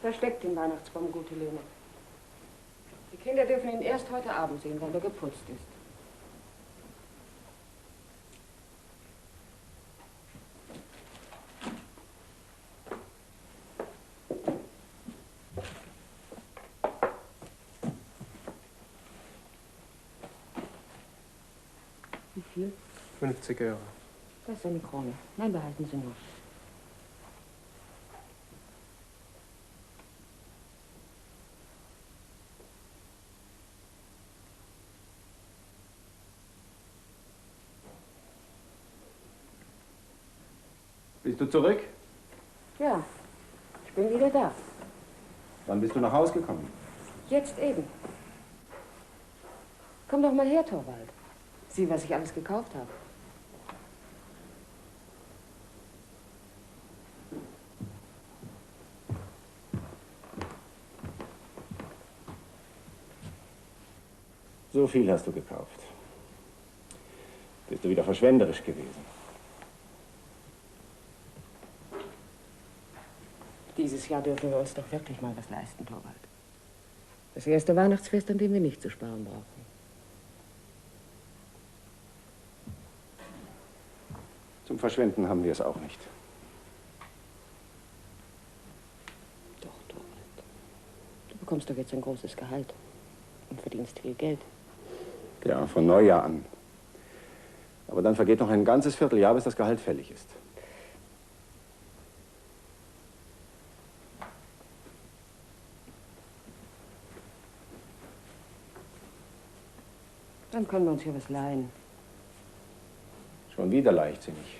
versteckt den Weihnachtsbaum, gute Lene. Die Kinder dürfen ihn erst heute Abend sehen, weil er geputzt ist. Wie viel? 50 Euro. Das ist eine Krone. Nein, behalten Sie nur. Bist du zurück? Ja, ich bin wieder da. Wann bist du nach Hause gekommen? Jetzt eben. Komm doch mal her, Torvald. Sieh, was ich alles gekauft habe. So viel hast du gekauft. Bist du wieder verschwenderisch gewesen? Dieses Jahr dürfen wir uns doch wirklich mal was leisten, Torvald. Das erste Weihnachtsfest, an dem wir nicht zu sparen brauchen. Zum Verschwenden haben wir es auch nicht. Doch, Torvald. Du bekommst doch jetzt ein großes Gehalt und verdienst viel Geld. Ja, von Neujahr an. Aber dann vergeht noch ein ganzes Vierteljahr, bis das Gehalt fällig ist. Dann können wir uns hier was leihen. Schon wieder leichtsinnig.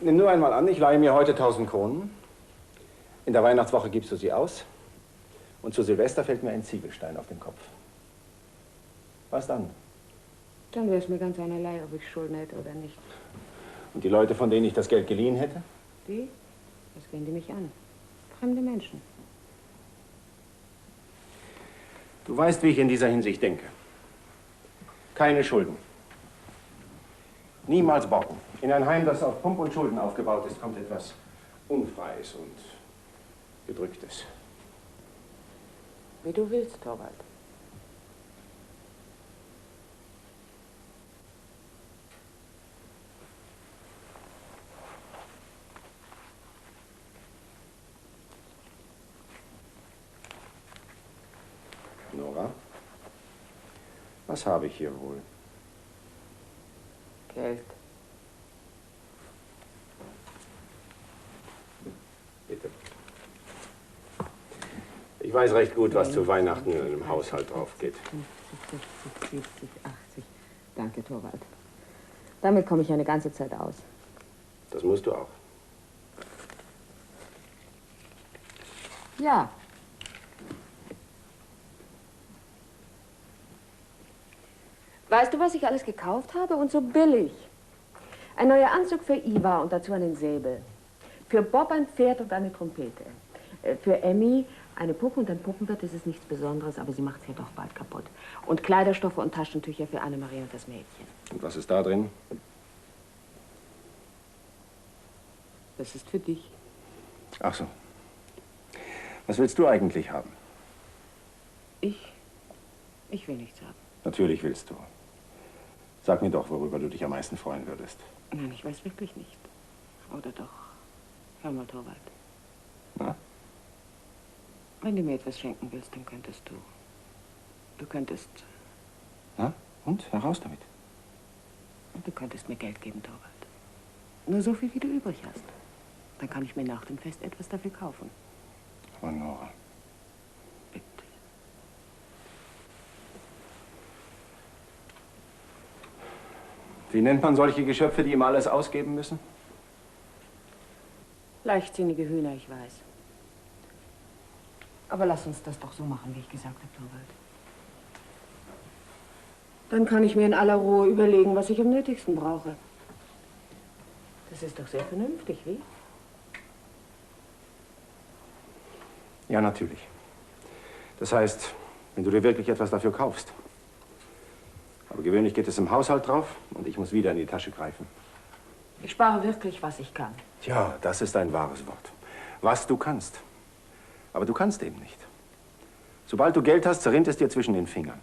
Nimm nur einmal an, ich leihe mir heute 1000 Kronen. In der Weihnachtswoche gibst du sie aus. Und zu Silvester fällt mir ein Ziegelstein auf den Kopf. Was dann? Dann wäre es mir ganz einerlei, ob ich Schulden hätte oder nicht. Und die Leute, von denen ich das Geld geliehen hätte? Die? Was gehen die mich an? Fremde Menschen. Du weißt, wie ich in dieser Hinsicht denke. Keine Schulden. Niemals borgen. In ein Heim, das auf Pump und Schulden aufgebaut ist, kommt etwas Unfreies und Gedrücktes. Wie du willst, Torvald. Nora, was habe ich hier wohl? Geld. Bitte. Ich weiß recht gut, was zu Weihnachten in einem Haushalt drauf geht. 50, 60, 70, 80. Danke, Torvald. Damit komme ich eine ganze Zeit aus. Das musst du auch. Ja. Weißt du, was ich alles gekauft habe? Und so billig. Ein neuer Anzug für Iva und dazu einen Säbel. Für Bob ein Pferd und eine Trompete. Für Emmy eine Puppe und ein Puppenbett. Das ist nichts Besonderes, aber sie macht es ja doch bald kaputt. Und Kleiderstoffe und Taschentücher für Annemarie und das Mädchen. Und was ist da drin? Das ist für dich. Ach so. Was willst du eigentlich haben? Ich will nichts haben. Natürlich willst du. Sag mir doch, worüber du dich am meisten freuen würdest. Nein, ich weiß wirklich nicht. Oder doch. Hör mal, Torvald. Na? Wenn du mir etwas schenken willst, dann könntest du. Du könntest. Na? Und? Heraus damit. Du könntest mir Geld geben, Torvald. Nur so viel, wie du übrig hast. Dann kann ich mir nach dem Fest etwas dafür kaufen. Oh, Nora. Bitte. Wie nennt man solche Geschöpfe, die immer alles ausgeben müssen? Leichtsinnige Hühner, ich weiß. Aber lass uns das doch so machen, wie ich gesagt habe, Torvald. Dann kann ich mir in aller Ruhe überlegen, was ich am nötigsten brauche. Das ist doch sehr vernünftig, wie? Ja, natürlich. Das heißt, wenn du dir wirklich etwas dafür kaufst. Aber gewöhnlich geht es im Haushalt drauf und ich muss wieder in die Tasche greifen. Ich spare wirklich, was ich kann. Tja, das ist ein wahres Wort. Was du kannst. Aber du kannst eben nicht. Sobald du Geld hast, zerrinnt es dir zwischen den Fingern.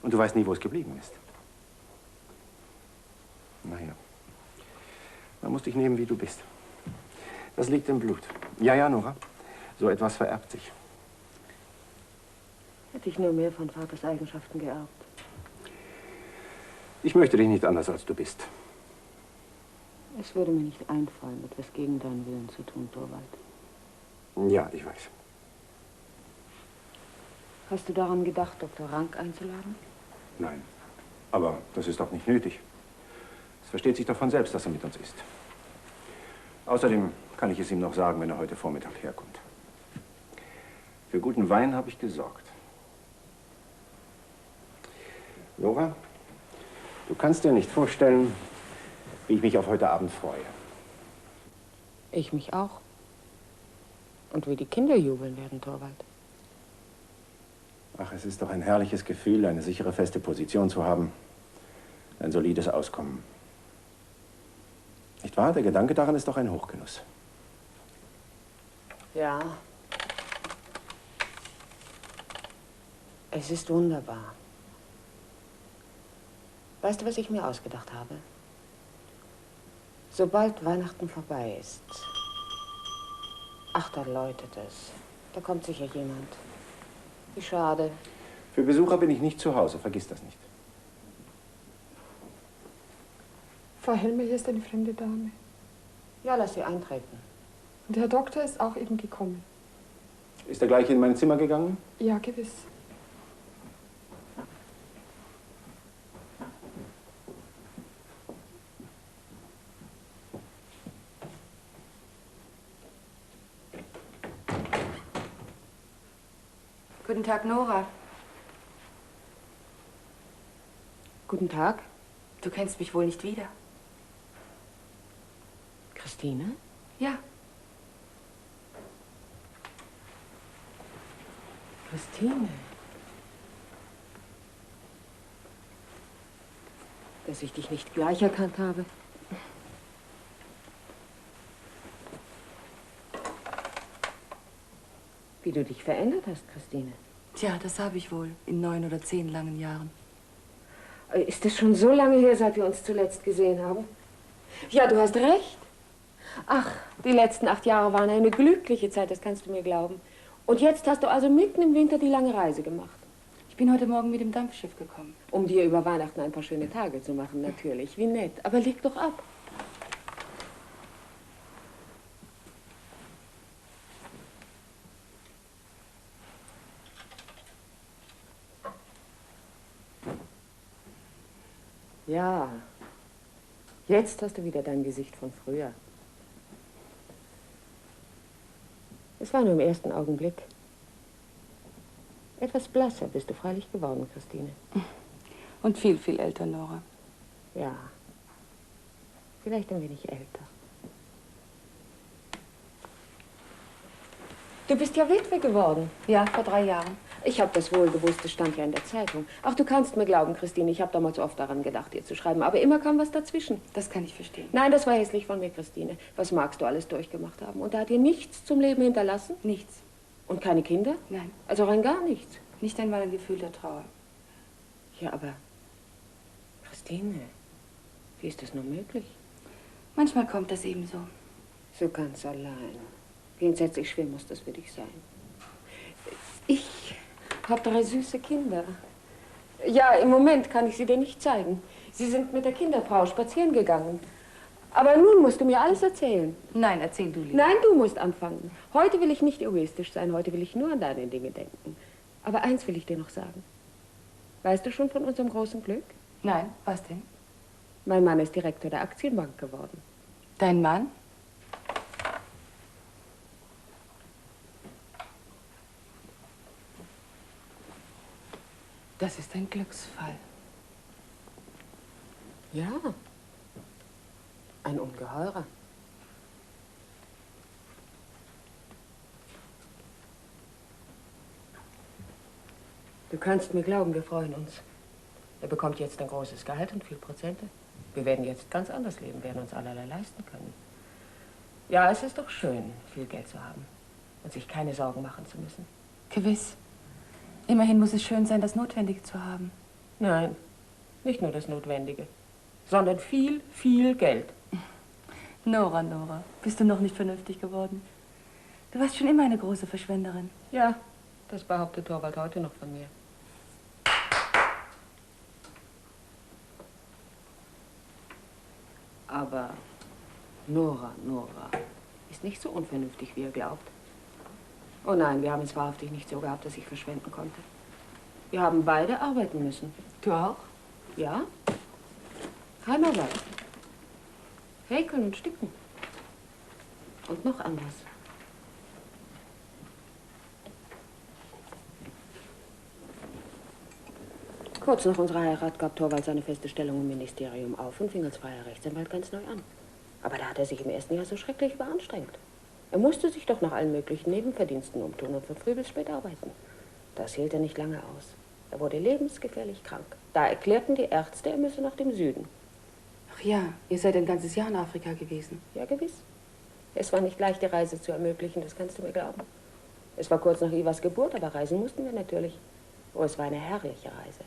Und du weißt nie, wo es geblieben ist. Naja, man muss dich nehmen, wie du bist. Das liegt im Blut. Ja, ja, Nora, so etwas vererbt sich. Hätte ich nur mehr von Vaters Eigenschaften geerbt. Ich möchte dich nicht anders, als du bist. Es würde mir nicht einfallen, etwas gegen deinen Willen zu tun, Torvald. Ja, ich weiß. Hast du daran gedacht, Dr. Rank einzuladen? Nein, aber das ist doch nicht nötig. Es versteht sich doch von selbst, dass er mit uns ist. Außerdem kann ich es ihm noch sagen, wenn er heute Vormittag herkommt. Für guten Wein habe ich gesorgt. Nora, du kannst dir nicht vorstellen, wie ich mich auf heute Abend freue. Ich mich auch. Und wie die Kinder jubeln werden, Torvald. Ach, es ist doch ein herrliches Gefühl, eine sichere, feste Position zu haben. Ein solides Auskommen. Nicht wahr? Der Gedanke daran ist doch ein Hochgenuss. Ja. Es ist wunderbar. Weißt du, was ich mir ausgedacht habe? Sobald Weihnachten vorbei ist. Ach, da läutet es. Da kommt sicher jemand. Wie schade. Für Besucher bin ich nicht zu Hause, vergiss das nicht. Frau Helmer, hier ist eine fremde Dame. Ja, lass sie eintreten. Und der Herr Doktor ist auch eben gekommen. Ist er gleich in mein Zimmer gegangen? Ja, gewiss. Guten Tag, Nora. Guten Tag. Du kennst mich wohl nicht wieder. Christine? Ja. Christine. Dass ich dich nicht gleich erkannt habe. Wie du dich verändert hast, Christine. Tja, das habe ich wohl in 9 oder 10 langen Jahren. Ist es schon so lange her, seit wir uns zuletzt gesehen haben? Ja, du hast recht. Ach, die letzten 8 Jahre waren eine glückliche Zeit, das kannst du mir glauben. Und jetzt hast du also mitten im Winter die lange Reise gemacht. Ich bin heute Morgen mit dem Dampfschiff gekommen. Um dir über Weihnachten ein paar schöne Tage zu machen, natürlich. Wie nett. Aber leg doch ab. Ja, jetzt hast du wieder dein Gesicht von früher. Es war nur im ersten Augenblick. Etwas blasser bist du freilich geworden, Christine. Und viel, viel älter, Nora. Ja, vielleicht ein wenig älter. Du bist ja Witwe geworden. Ja, vor 3 Jahren. Ich habe das wohl gewusst, es stand ja in der Zeitung. Ach, du kannst mir glauben, Christine, ich habe damals oft daran gedacht, dir zu schreiben, aber immer kam was dazwischen. Das kann ich verstehen. Nein, das war hässlich von mir, Christine. Was magst du alles durchgemacht haben? Und da hat dir nichts zum Leben hinterlassen? Nichts. Und keine Kinder? Nein. Also rein gar nichts? Nicht einmal ein Gefühl der Trauer. Ja, aber Christine, wie ist das nur möglich? Manchmal kommt das eben so. So ganz allein. Wie entsetzlich schwer muss das für dich sein. Ich habe 3 süße Kinder. Ja, im Moment kann ich sie dir nicht zeigen. Sie sind mit der Kinderfrau spazieren gegangen. Aber nun musst du mir alles erzählen. Nein, erzähl du lieber. Nein, du musst anfangen. Heute will ich nicht egoistisch sein, heute will ich nur an deine Dinge denken. Aber eins will ich dir noch sagen. Weißt du schon von unserem großen Glück? Nein, was denn? Mein Mann ist Direktor der Aktienbank geworden. Dein Mann? Das ist ein Glücksfall. Ja, ein Ungeheurer. Du kannst mir glauben, wir freuen uns. Er bekommt jetzt ein großes Gehalt und viel Prozente. Wir werden jetzt ganz anders leben, werden uns allerlei leisten können. Ja, es ist doch schön, viel Geld zu haben und sich keine Sorgen machen zu müssen. Gewiss. Immerhin muss es schön sein, das Notwendige zu haben. Nein, nicht nur das Notwendige, sondern viel, viel Geld. Nora, Nora, bist du noch nicht vernünftig geworden? Du warst schon immer eine große Verschwenderin. Ja, das behauptet Torvald heute noch von mir. Aber Nora ist nicht so unvernünftig, wie ihr glaubt. Oh nein, wir haben es wahrhaftig nicht so gehabt, dass ich verschwenden konnte. Wir haben beide arbeiten müssen. Du auch? Ja? Heimarbeit. Häkeln und Sticken. Und noch anders. Kurz nach unserer Heirat gab Torvald seine feste Stellung im Ministerium auf und fing als freier Rechtsanwalt ganz neu an. Aber da hat er sich im ersten Jahr so schrecklich überanstrengt. Er musste sich doch nach allen möglichen Nebenverdiensten umtun und von früh bis spät arbeiten. Das hielt er nicht lange aus. Er wurde lebensgefährlich krank. Da erklärten die Ärzte, er müsse nach dem Süden. Ach ja, ihr seid ein ganzes Jahr in Afrika gewesen. Ja, gewiss. Es war nicht leicht, die Reise zu ermöglichen, das kannst du mir glauben. Es war kurz nach Ivas Geburt, aber reisen mussten wir natürlich. Oh, es war eine herrliche Reise.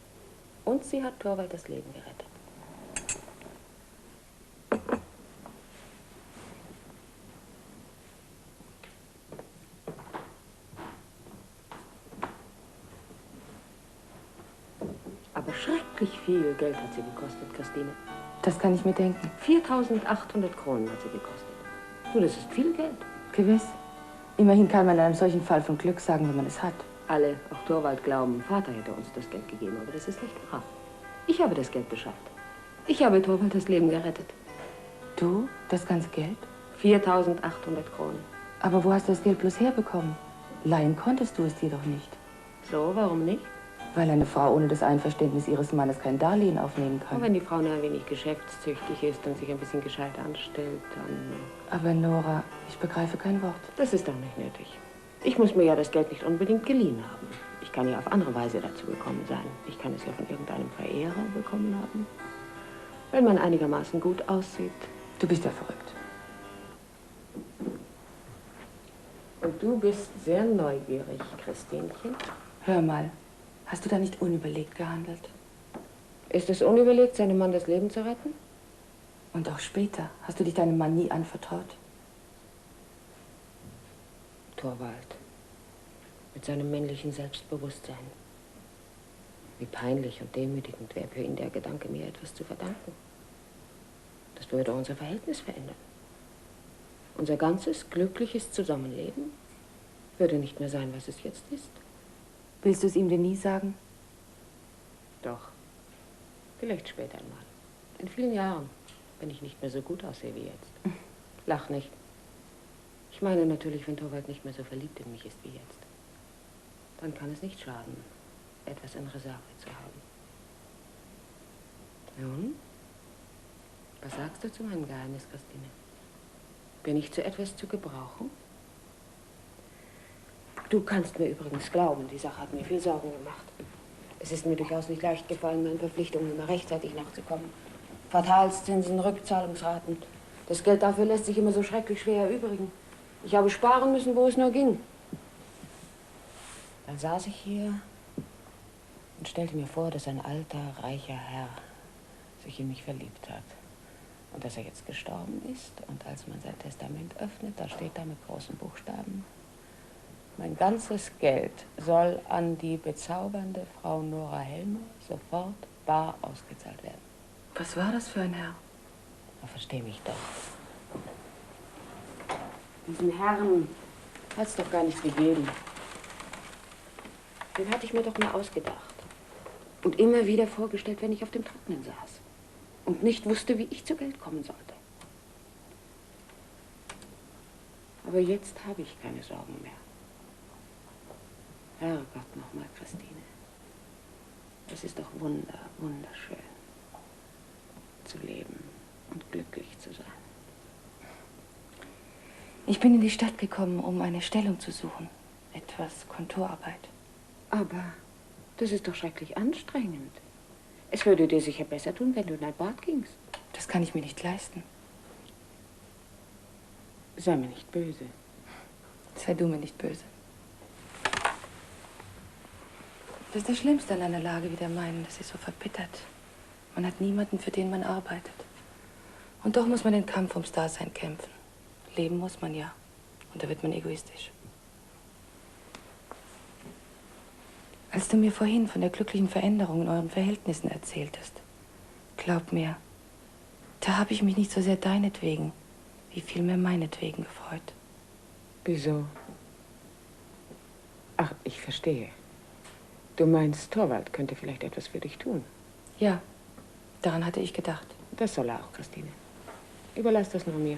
Und sie hat Torvald das Leben gerettet. Aber schrecklich viel Geld hat sie gekostet, Christine. Das kann ich mir denken. 4.800 Kronen hat sie gekostet. Du, das ist viel Geld. Gewiss. Immerhin kann man in einem solchen Fall von Glück sagen, wenn man es hat. Alle, auch Torvald, glauben, Vater hätte uns das Geld gegeben, aber das ist nicht wahr. Ich habe das Geld beschafft. Ich habe Torvald das Leben gerettet. Du? Das ganze Geld? 4.800 Kronen. Aber wo hast du das Geld bloß herbekommen? Leihen konntest du es dir doch nicht. So, warum nicht? Weil eine Frau ohne das Einverständnis ihres Mannes kein Darlehen aufnehmen kann. Und wenn die Frau nur ein wenig geschäftstüchtig ist und sich ein bisschen gescheit anstellt, dann... Aber Nora, ich begreife kein Wort. Das ist doch nicht nötig. Ich muss mir ja das Geld nicht unbedingt geliehen haben. Ich kann ja auf andere Weise dazu gekommen sein. Ich kann es ja von irgendeinem Verehrer bekommen haben. Wenn man einigermaßen gut aussieht. Du bist ja verrückt. Und du bist sehr neugierig, Christinchen. Hör mal, hast du da nicht unüberlegt gehandelt? Ist es unüberlegt, seinem Mann das Leben zu retten? Und auch später. Hast du dich deinem Mann nie anvertraut? Torvald. Mit seinem männlichen Selbstbewusstsein. Wie peinlich und demütigend wäre für ihn der Gedanke, mir etwas zu verdanken. Das würde unser Verhältnis verändern. Unser ganzes glückliches Zusammenleben würde nicht mehr sein, was es jetzt ist. Willst du es ihm denn nie sagen? Doch. Vielleicht später einmal. In vielen Jahren, wenn ich nicht mehr so gut aussehe wie jetzt. Lach nicht. Ich meine natürlich, wenn Torvald nicht mehr so verliebt in mich ist wie jetzt. Dann kann es nicht schaden, etwas in Reserve zu haben. Nun, was sagst du zu meinem Geheimnis, Christine? Bin ich zu etwas zu gebrauchen? Du kannst mir übrigens glauben, die Sache hat mir viel Sorgen gemacht. Es ist mir durchaus nicht leicht gefallen, meinen Verpflichtungen immer rechtzeitig nachzukommen. Quartalszinsen, Rückzahlungsraten. Das Geld dafür lässt sich immer so schrecklich schwer erübrigen. Ich habe sparen müssen, wo es nur ging. Dann saß ich hier und stellte mir vor, dass ein alter, reicher Herr sich in mich verliebt hat. Und dass er jetzt gestorben ist. Und als man sein Testament öffnet, da steht da mit großen Buchstaben: Mein ganzes Geld soll an die bezaubernde Frau Nora Helmer sofort bar ausgezahlt werden. Was war das für ein Herr? Na, versteh mich doch. Diesen Herrn hat es doch gar nicht gegeben. Den hatte ich mir doch mal ausgedacht. Und immer wieder vorgestellt, wenn ich auf dem Trocknen saß. Und nicht wusste, wie ich zu Geld kommen sollte. Aber jetzt habe ich keine Sorgen mehr. Herrgott, nochmal, Christine. Es ist doch wunderschön zu leben und glücklich zu sein. Ich bin in die Stadt gekommen, um eine Stellung zu suchen. Etwas Kontorarbeit. Aber das ist doch schrecklich anstrengend. Es würde dir sicher besser tun, wenn du in ein Bad gingst. Das kann ich mir nicht leisten. Sei mir nicht böse. Sei du mir nicht böse. Das ist das Schlimmste an einer Lage wie der meinen, dass sie so verbittert. Man hat niemanden, für den man arbeitet. Und doch muss man den Kampf ums Dasein kämpfen. Leben muss man ja. Und da wird man egoistisch. Als du mir vorhin von der glücklichen Veränderung in euren Verhältnissen erzähltest, glaub mir, da habe ich mich nicht so sehr deinetwegen, wie vielmehr meinetwegen gefreut. Wieso? Ach, ich verstehe. Du meinst, Torvald könnte vielleicht etwas für dich tun. Ja, daran hatte ich gedacht. Das soll er auch, Christine. Überlass das nur mir.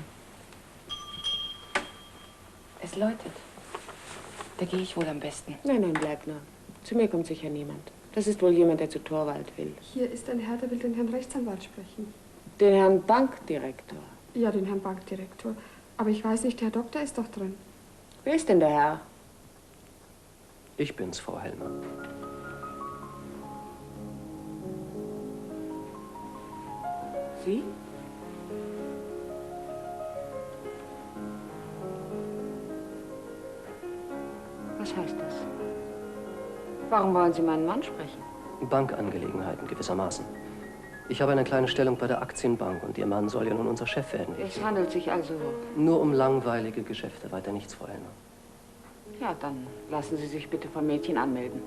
Es läutet. Da gehe ich wohl am besten. Nein, nein, bleib nur. Zu mir kommt sicher niemand. Das ist wohl jemand, der zu Torvald will. Hier ist ein Herr, der will den Herrn Rechtsanwalt sprechen. Den Herrn Bankdirektor. Ja, den Herrn Bankdirektor. Aber ich weiß nicht, der Herr Doktor ist doch drin. Wer ist denn der Herr? Ich bin's, Frau Helmer. Sie? Was heißt das? Warum wollen Sie meinen Mann sprechen? Bankangelegenheiten gewissermaßen. Ich habe eine kleine Stellung bei der Aktienbank und Ihr Mann soll ja nun unser Chef werden. Es handelt sich also... Nur um langweilige Geschäfte, weiter nichts, Frau Helmer. Ja, dann lassen Sie sich bitte vom Mädchen anmelden.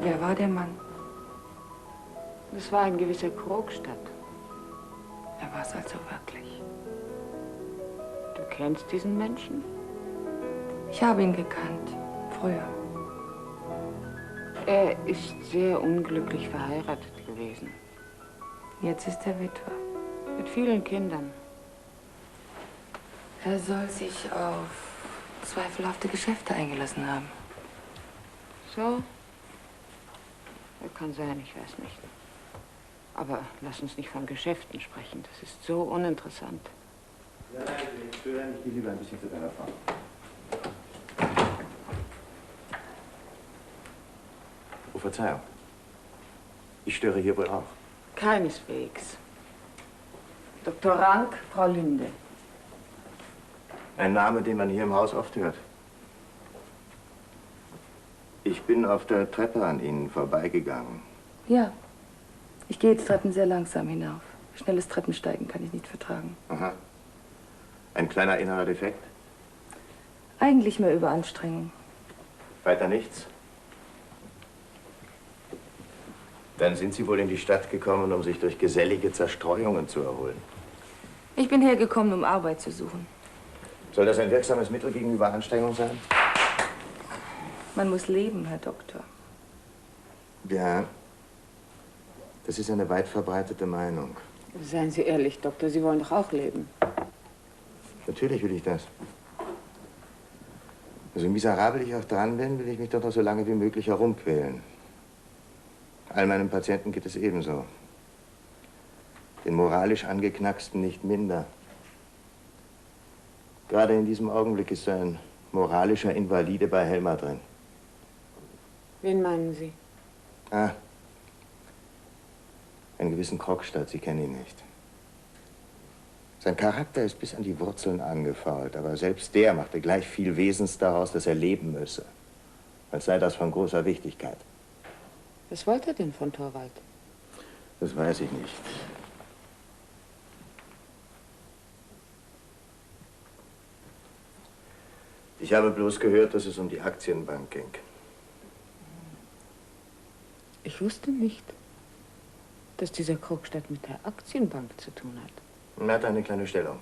Wer war der Mann? Das war ein gewisser Krogstad. Er war es also wirklich. Du kennst diesen Menschen? Ich habe ihn gekannt, früher. Er ist sehr unglücklich verheiratet gewesen. Jetzt ist er Witwer. Mit vielen Kindern. Er soll sich auf zweifelhafte Geschäfte eingelassen haben. So? Er kann sein, ich weiß nicht. Aber lass uns nicht von Geschäften sprechen. Das ist so uninteressant. Ja, nein, ich will nicht stören. Ich gehe lieber ein bisschen zu deiner Frau. Oh, Verzeihung. Ich störe hier wohl auch. Keineswegs. Dr. Rank, Frau Linde. Ein Name, den man hier im Haus oft hört. Ich bin auf der Treppe an Ihnen vorbeigegangen. Ja. Ich gehe jetzt Treppen sehr langsam hinauf. Schnelles Treppensteigen kann ich nicht vertragen. Aha. Ein kleiner innerer Defekt? Eigentlich mehr Überanstrengung. Weiter nichts? Dann sind Sie wohl in die Stadt gekommen, um sich durch gesellige Zerstreuungen zu erholen. Ich bin hergekommen, um Arbeit zu suchen. Soll das ein wirksames Mittel gegen Überanstrengung sein? Man muss leben, Herr Doktor. Ja. Das ist eine weit verbreitete Meinung. Seien Sie ehrlich, Doktor, Sie wollen doch auch leben. Natürlich will ich das. So miserabel ich auch dran bin, will ich mich doch noch so lange wie möglich herumquälen. All meinen Patienten geht es ebenso. Den moralisch Angeknacksten nicht minder. Gerade in diesem Augenblick ist ein moralischer Invalide bei Helmer drin. Wen meinen Sie? Ah, einen gewissen Krogstad, Sie kennen ihn nicht. Sein Charakter ist bis an die Wurzeln angefault, aber selbst der machte gleich viel Wesens daraus, dass er leben müsse. Als sei das von großer Wichtigkeit. Was wollte er denn von Torvald? Das weiß ich nicht. Ich habe bloß gehört, dass es um die Aktienbank ging. Ich wusste nicht, dass dieser Krogstad mit der Aktienbank zu tun hat. Er hat eine kleine Stellung.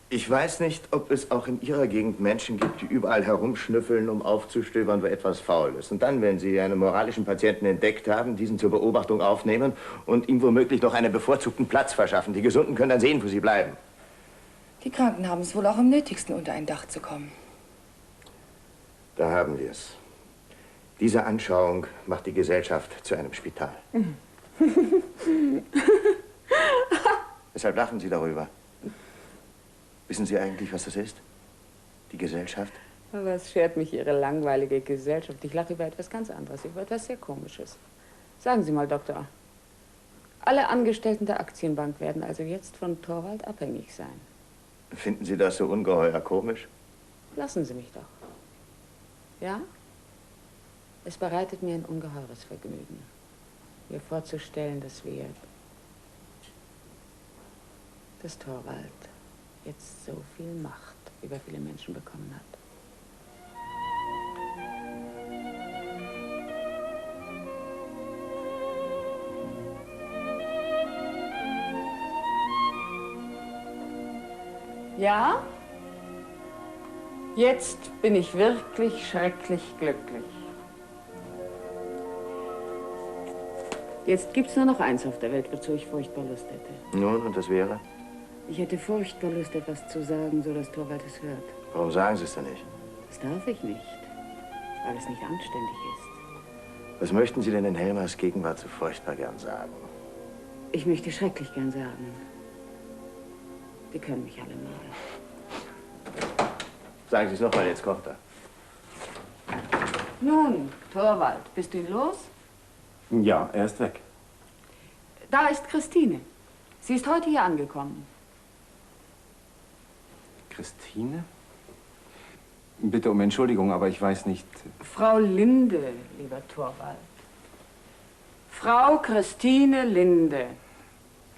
Ich weiß nicht, ob es auch in Ihrer Gegend Menschen gibt, die überall herumschnüffeln, um aufzustöbern, wo etwas faul ist. Und dann, wenn Sie einen moralischen Patienten entdeckt haben, diesen zur Beobachtung aufnehmen und ihm womöglich noch einen bevorzugten Platz verschaffen. Die Gesunden können dann sehen, wo sie bleiben. Die Kranken haben es wohl auch am nötigsten, unter ein Dach zu kommen. Da haben wir es. Diese Anschauung macht die Gesellschaft zu einem Spital. Weshalb lachen Sie darüber? Wissen Sie eigentlich, was das ist? Die Gesellschaft? Was schert mich Ihre langweilige Gesellschaft? Ich lache über etwas ganz anderes, über etwas sehr Komisches. Sagen Sie mal, Doktor, alle Angestellten der Aktienbank werden also jetzt von Torvald abhängig sein. Finden Sie das so ungeheuer komisch? Lassen Sie mich doch. Ja? Es bereitet mir ein ungeheures Vergnügen, mir vorzustellen, dass Torvald jetzt so viel Macht über viele Menschen bekommen hat. Ja? Jetzt bin ich wirklich schrecklich glücklich. Jetzt gibt's nur noch eins auf der Welt, wozu ich furchtbar Lust hätte. Nun, und das wäre? Ich hätte furchtbar Lust, etwas zu sagen, so dass Torvald es hört. Warum sagen Sie es denn nicht? Das darf ich nicht, weil es nicht anständig ist. Was möchten Sie denn in Helmers Gegenwart so furchtbar gern sagen? Ich möchte schrecklich gern sagen. Sie können mich alle mal. Sagen Sie es nochmal, jetzt kommt er. Nun, Torvald, bist du ihn los? Ja, er ist weg. Da ist Christine. Sie ist heute hier angekommen. Christine? Bitte um Entschuldigung, aber ich weiß nicht. Frau Linde, lieber Torvald. Frau Christine Linde.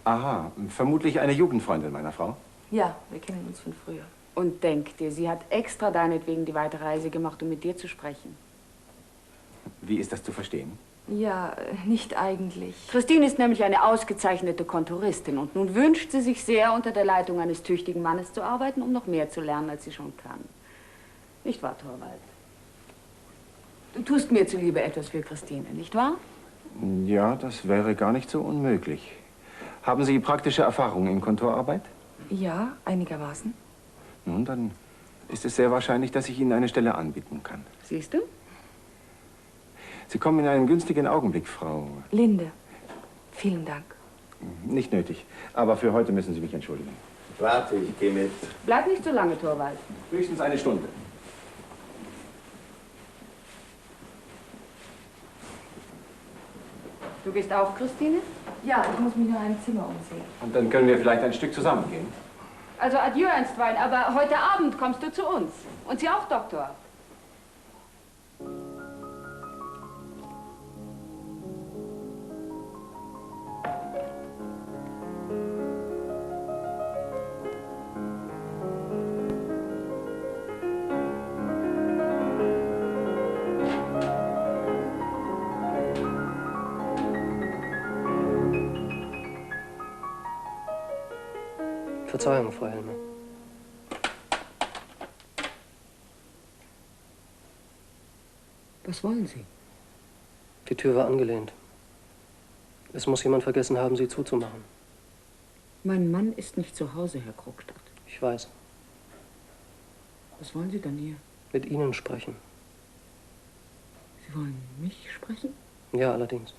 Aha, vermutlich eine Jugendfreundin meiner Frau. Ja, wir kennen uns von früher. Und denk dir, sie hat extra deinetwegen die weite Reise gemacht, um mit dir zu sprechen. Wie ist das zu verstehen? Ja, nicht eigentlich. Christine ist nämlich eine ausgezeichnete Kontoristin und nun wünscht sie sich sehr, unter der Leitung eines tüchtigen Mannes zu arbeiten, um noch mehr zu lernen, als sie schon kann. Nicht wahr, Torvald? Du tust mir zuliebe etwas für Christine, nicht wahr? Ja, das wäre gar nicht so unmöglich. Haben Sie praktische Erfahrung in Kontorarbeit? Ja, einigermaßen. Nun, dann ist es sehr wahrscheinlich, dass ich Ihnen eine Stelle anbieten kann. Siehst du? Sie kommen in einen günstigen Augenblick, Frau. Linde, vielen Dank. Nicht nötig. Aber für heute müssen Sie mich entschuldigen. Warte, ich gehe mit. Bleib nicht so lange, Torvald. Höchstens eine Stunde. Du gehst auch, Christine? Ja, ich muss mich nur ein Zimmer umsehen. Und dann können wir vielleicht ein Stück zusammengehen. Also adieu einstweilen, aber heute Abend kommst du zu uns. Und Sie auch, Doktor. Verzeihung, Frau Helmer. Was wollen Sie? Die Tür war angelehnt. Es muss jemand vergessen haben, sie zuzumachen. Mein Mann ist nicht zu Hause, Herr Krogstad. Ich weiß. Was wollen Sie denn hier? Mit Ihnen sprechen. Sie wollen mich sprechen? Ja, allerdings.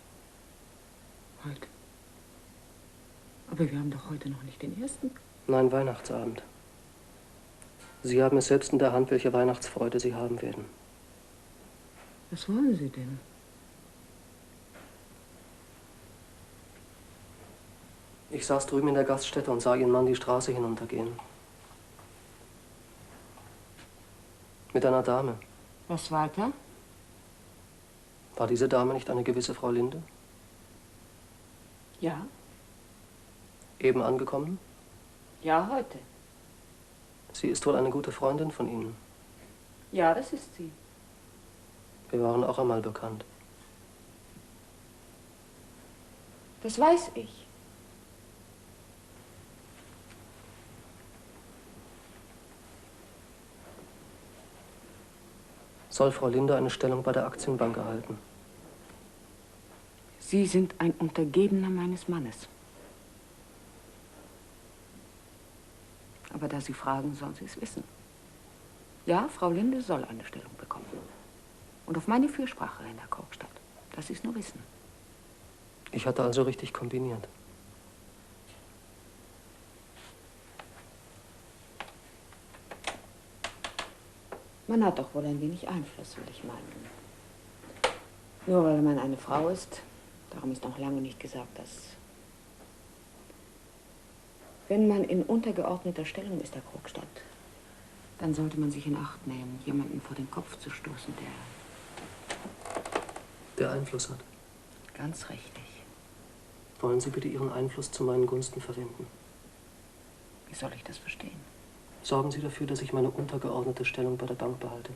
Heute. Aber wir haben doch heute noch nicht den ersten. Nein, Weihnachtsabend. Sie haben es selbst in der Hand, welche Weihnachtsfreude Sie haben werden. Was wollen Sie denn? Ich saß drüben in der Gaststätte und sah Ihren Mann die Straße hinuntergehen. Mit einer Dame. Was weiter? War diese Dame nicht eine gewisse Frau Linde? Ja. Eben angekommen? Ja, heute. Sie ist wohl eine gute Freundin von Ihnen. Ja, das ist sie. Wir waren auch einmal bekannt. Das weiß ich. Soll Frau Linde eine Stellung bei der Aktienbank erhalten? Sie sind ein Untergebener meines Mannes. Aber da Sie fragen, sollen Sie es wissen. Ja, Frau Linde soll eine Stellung bekommen. Und auf meine Fürsprache in der Krogstad. Dass Sie es nur wissen. Ich hatte also richtig kombiniert. Man hat doch wohl ein wenig Einfluss, will ich meinen. Nur weil man eine Frau ist, darum ist noch lange nicht gesagt, dass... Wenn man in untergeordneter Stellung ist, Herr Krogstad, dann sollte man sich in Acht nehmen, jemanden vor den Kopf zu stoßen, der Einfluss hat. Ganz richtig. Wollen Sie bitte Ihren Einfluss zu meinen Gunsten verwenden? Wie soll ich das verstehen? Sorgen Sie dafür, dass ich meine untergeordnete Stellung bei der Bank behalte.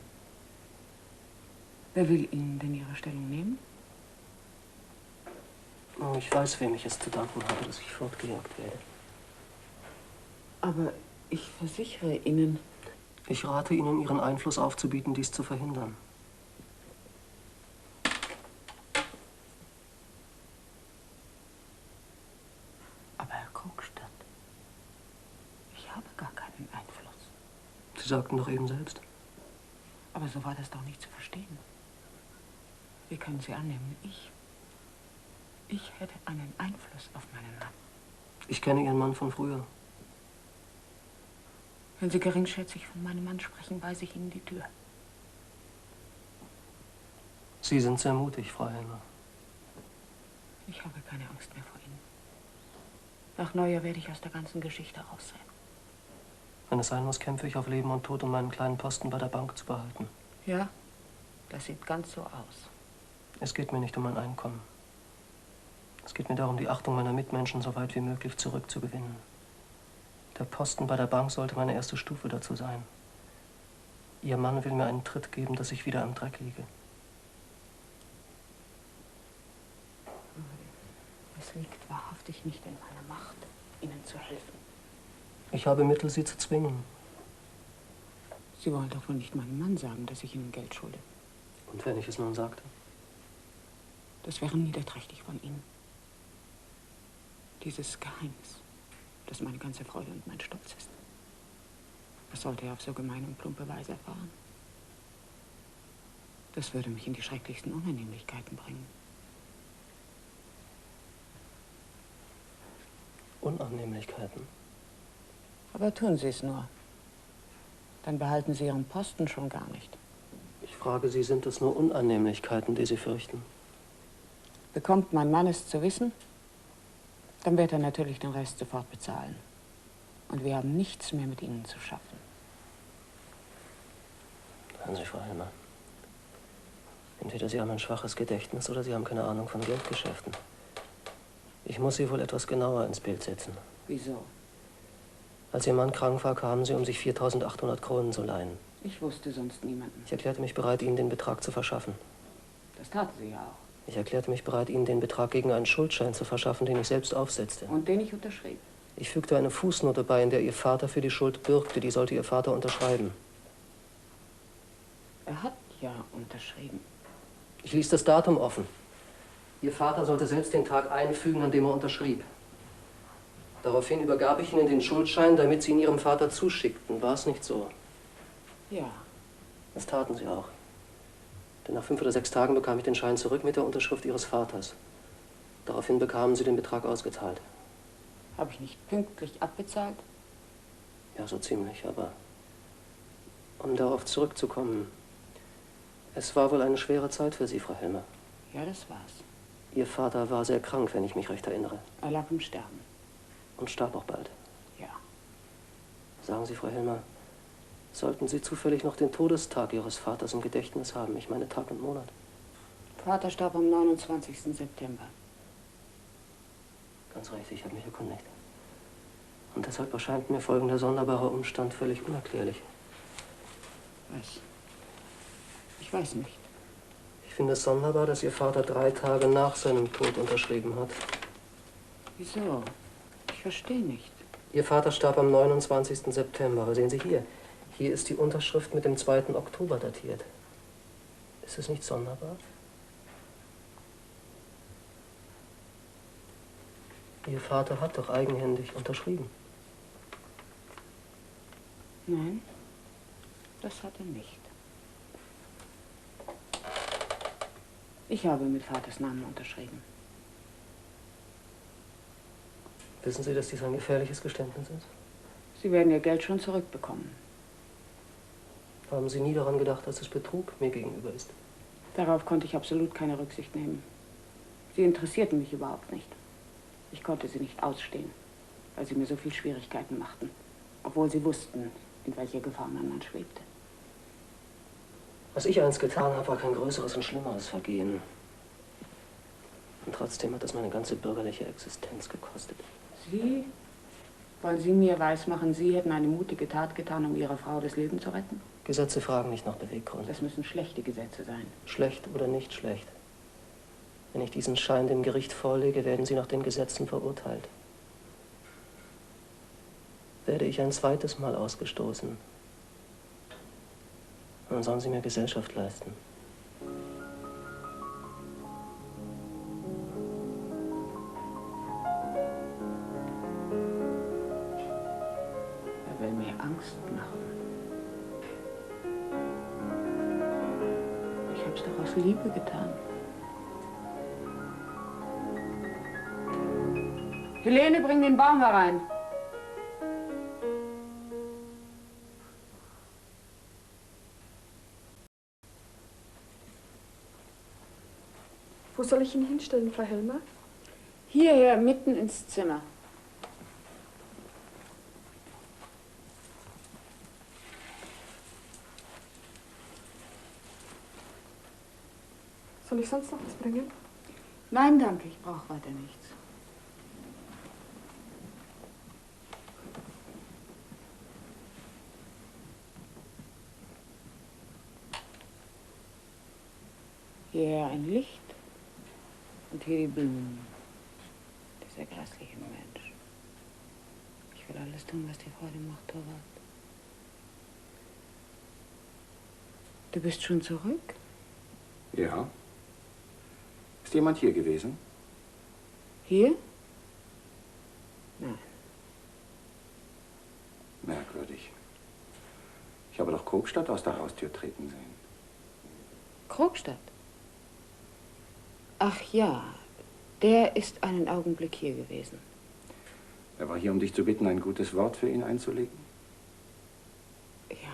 Wer will Ihnen denn Ihre Stellung nehmen? Oh, ich weiß, wem ich es zu danken habe, dass ich fortgejagt werde. Aber ich versichere Ihnen... Ich rate Ihnen, Ihren Einfluss aufzubieten, dies zu verhindern. Aber Herr Krogstad, ich habe gar keinen Einfluss. Sie sagten doch eben selbst. Aber so war das doch nicht zu verstehen. Wie können Sie annehmen, ich hätte einen Einfluss auf meinen Mann? Ich kenne Ihren Mann von früher. Wenn Sie geringschätzig von meinem Mann sprechen, weise ich Ihnen die Tür. Sie sind sehr mutig, Frau Helmer. Ich habe keine Angst mehr vor Ihnen. Nach Neujahr werde ich aus der ganzen Geschichte raus sein. Wenn es sein muss, kämpfe ich auf Leben und Tod, um meinen kleinen Posten bei der Bank zu behalten. Ja, das sieht ganz so aus. Es geht mir nicht um mein Einkommen. Es geht mir darum, die Achtung meiner Mitmenschen so weit wie möglich zurückzugewinnen. Der Posten bei der Bank sollte meine erste Stufe dazu sein. Ihr Mann will mir einen Tritt geben, dass ich wieder im Dreck liege. Es liegt wahrhaftig nicht in meiner Macht, Ihnen zu helfen. Ich habe Mittel, Sie zu zwingen. Sie wollen doch wohl nicht meinem Mann sagen, dass ich Ihnen Geld schulde. Und wenn ich es nun sagte? Das wäre niederträchtig von Ihnen. Dieses Geheimnis, das meine ganze Freude und mein Stolz ist. Was sollte er auf so gemeine und plumpe Weise erfahren? Das würde mich in die schrecklichsten Unannehmlichkeiten bringen. Unannehmlichkeiten? Aber tun Sie es nur. Dann behalten Sie Ihren Posten schon gar nicht. Ich frage Sie, sind es nur Unannehmlichkeiten, die Sie fürchten? Bekommt mein Mann es zu wissen, dann wird er natürlich den Rest sofort bezahlen. Und wir haben nichts mehr mit Ihnen zu schaffen. Hören Sie, Frau Helmer. Entweder Sie haben ein schwaches Gedächtnis oder Sie haben keine Ahnung von Geldgeschäften. Ich muss Sie wohl etwas genauer ins Bild setzen. Wieso? Als Ihr Mann krank war, kamen Sie, um sich 4.800 Kronen zu leihen. Ich wusste sonst niemanden. Ich erklärte mich bereit, Ihnen den Betrag zu verschaffen. Das taten Sie ja auch. Ich erklärte mich bereit, Ihnen den Betrag gegen einen Schuldschein zu verschaffen, den ich selbst aufsetzte. Und den ich unterschrieb. Ich fügte eine Fußnote bei, in der Ihr Vater für die Schuld bürgte. Die sollte Ihr Vater unterschreiben. Er hat ja unterschrieben. Ich ließ das Datum offen. Ihr Vater sollte selbst den Tag einfügen, an dem er unterschrieb. Daraufhin übergab ich Ihnen den Schuldschein, damit Sie ihn Ihrem Vater zuschickten. War es nicht so? Ja. Das taten Sie auch. Denn nach 5 oder 6 Tagen bekam ich den Schein zurück mit der Unterschrift Ihres Vaters. Daraufhin bekamen Sie den Betrag ausgezahlt. Habe ich nicht pünktlich abbezahlt? Ja, so ziemlich, aber um darauf zurückzukommen. Es war wohl eine schwere Zeit für Sie, Frau Helmer. Ja, das war's. Ihr Vater war sehr krank, wenn ich mich recht erinnere. Er lag im Sterben. Und starb auch bald. Ja. Sagen Sie, Frau Helmer, sollten Sie zufällig noch den Todestag Ihres Vaters im Gedächtnis haben? Ich meine Tag und Monat. Vater starb am 29. September. Ganz recht, ich habe mich erkundigt. Und deshalb erscheint mir folgender sonderbare Umstand völlig unerklärlich. Was? Ich weiß nicht. Ich finde es sonderbar, dass Ihr Vater 3 Tage nach seinem Tod unterschrieben hat. Wieso? Ich verstehe nicht. Ihr Vater starb am 29. September. Aber sehen Sie hier. Hier ist die Unterschrift mit dem 2. Oktober datiert. Ist es nicht sonderbar? Ihr Vater hat doch eigenhändig unterschrieben. Nein, das hat er nicht. Ich habe mit Vaters Namen unterschrieben. Wissen Sie, dass dies ein gefährliches Geständnis ist? Sie werden Ihr Geld schon zurückbekommen. Haben Sie nie daran gedacht, dass es Betrug mir gegenüber ist? Darauf konnte ich absolut keine Rücksicht nehmen. Sie interessierten mich überhaupt nicht. Ich konnte sie nicht ausstehen, weil sie mir so viel Schwierigkeiten machten, obwohl sie wussten, in welcher Gefahr mein Mann schwebte. Was ich einst getan habe, war kein größeres und schlimmeres Vergehen. Und trotzdem hat das meine ganze bürgerliche Existenz gekostet. Sie? Wollen Sie mir weismachen, Sie hätten eine mutige Tat getan, um Ihrer Frau das Leben zu retten? Gesetze fragen nicht nach Beweggründen. Das müssen schlechte Gesetze sein. Schlecht oder nicht schlecht. Wenn ich diesen Schein dem Gericht vorlege, werden Sie nach den Gesetzen verurteilt. Werde ich ein zweites Mal ausgestoßen, dann sollen Sie mir Gesellschaft leisten. Er will mir Angst machen. Ich hab's doch aus Liebe getan. Helene, bring den Baum herein. Wo soll ich ihn hinstellen, Frau Helmer? Hierher, mitten ins Zimmer. Soll ich sonst noch was bringen? Nein, danke, ich brauche weiter nichts. Hier ein Licht und hier die Blumen. Dieser grässliche Mensch. Ich will alles tun, was dir Freude macht, Torvald. Du bist schon zurück? Ja. Ist jemand hier gewesen? Hier? Nein. Merkwürdig. Ich habe doch Krogstad aus der Haustür treten sehen. Krogstad? Ach ja, der ist einen Augenblick hier gewesen. Er war hier, um dich zu bitten, ein gutes Wort für ihn einzulegen? Ja.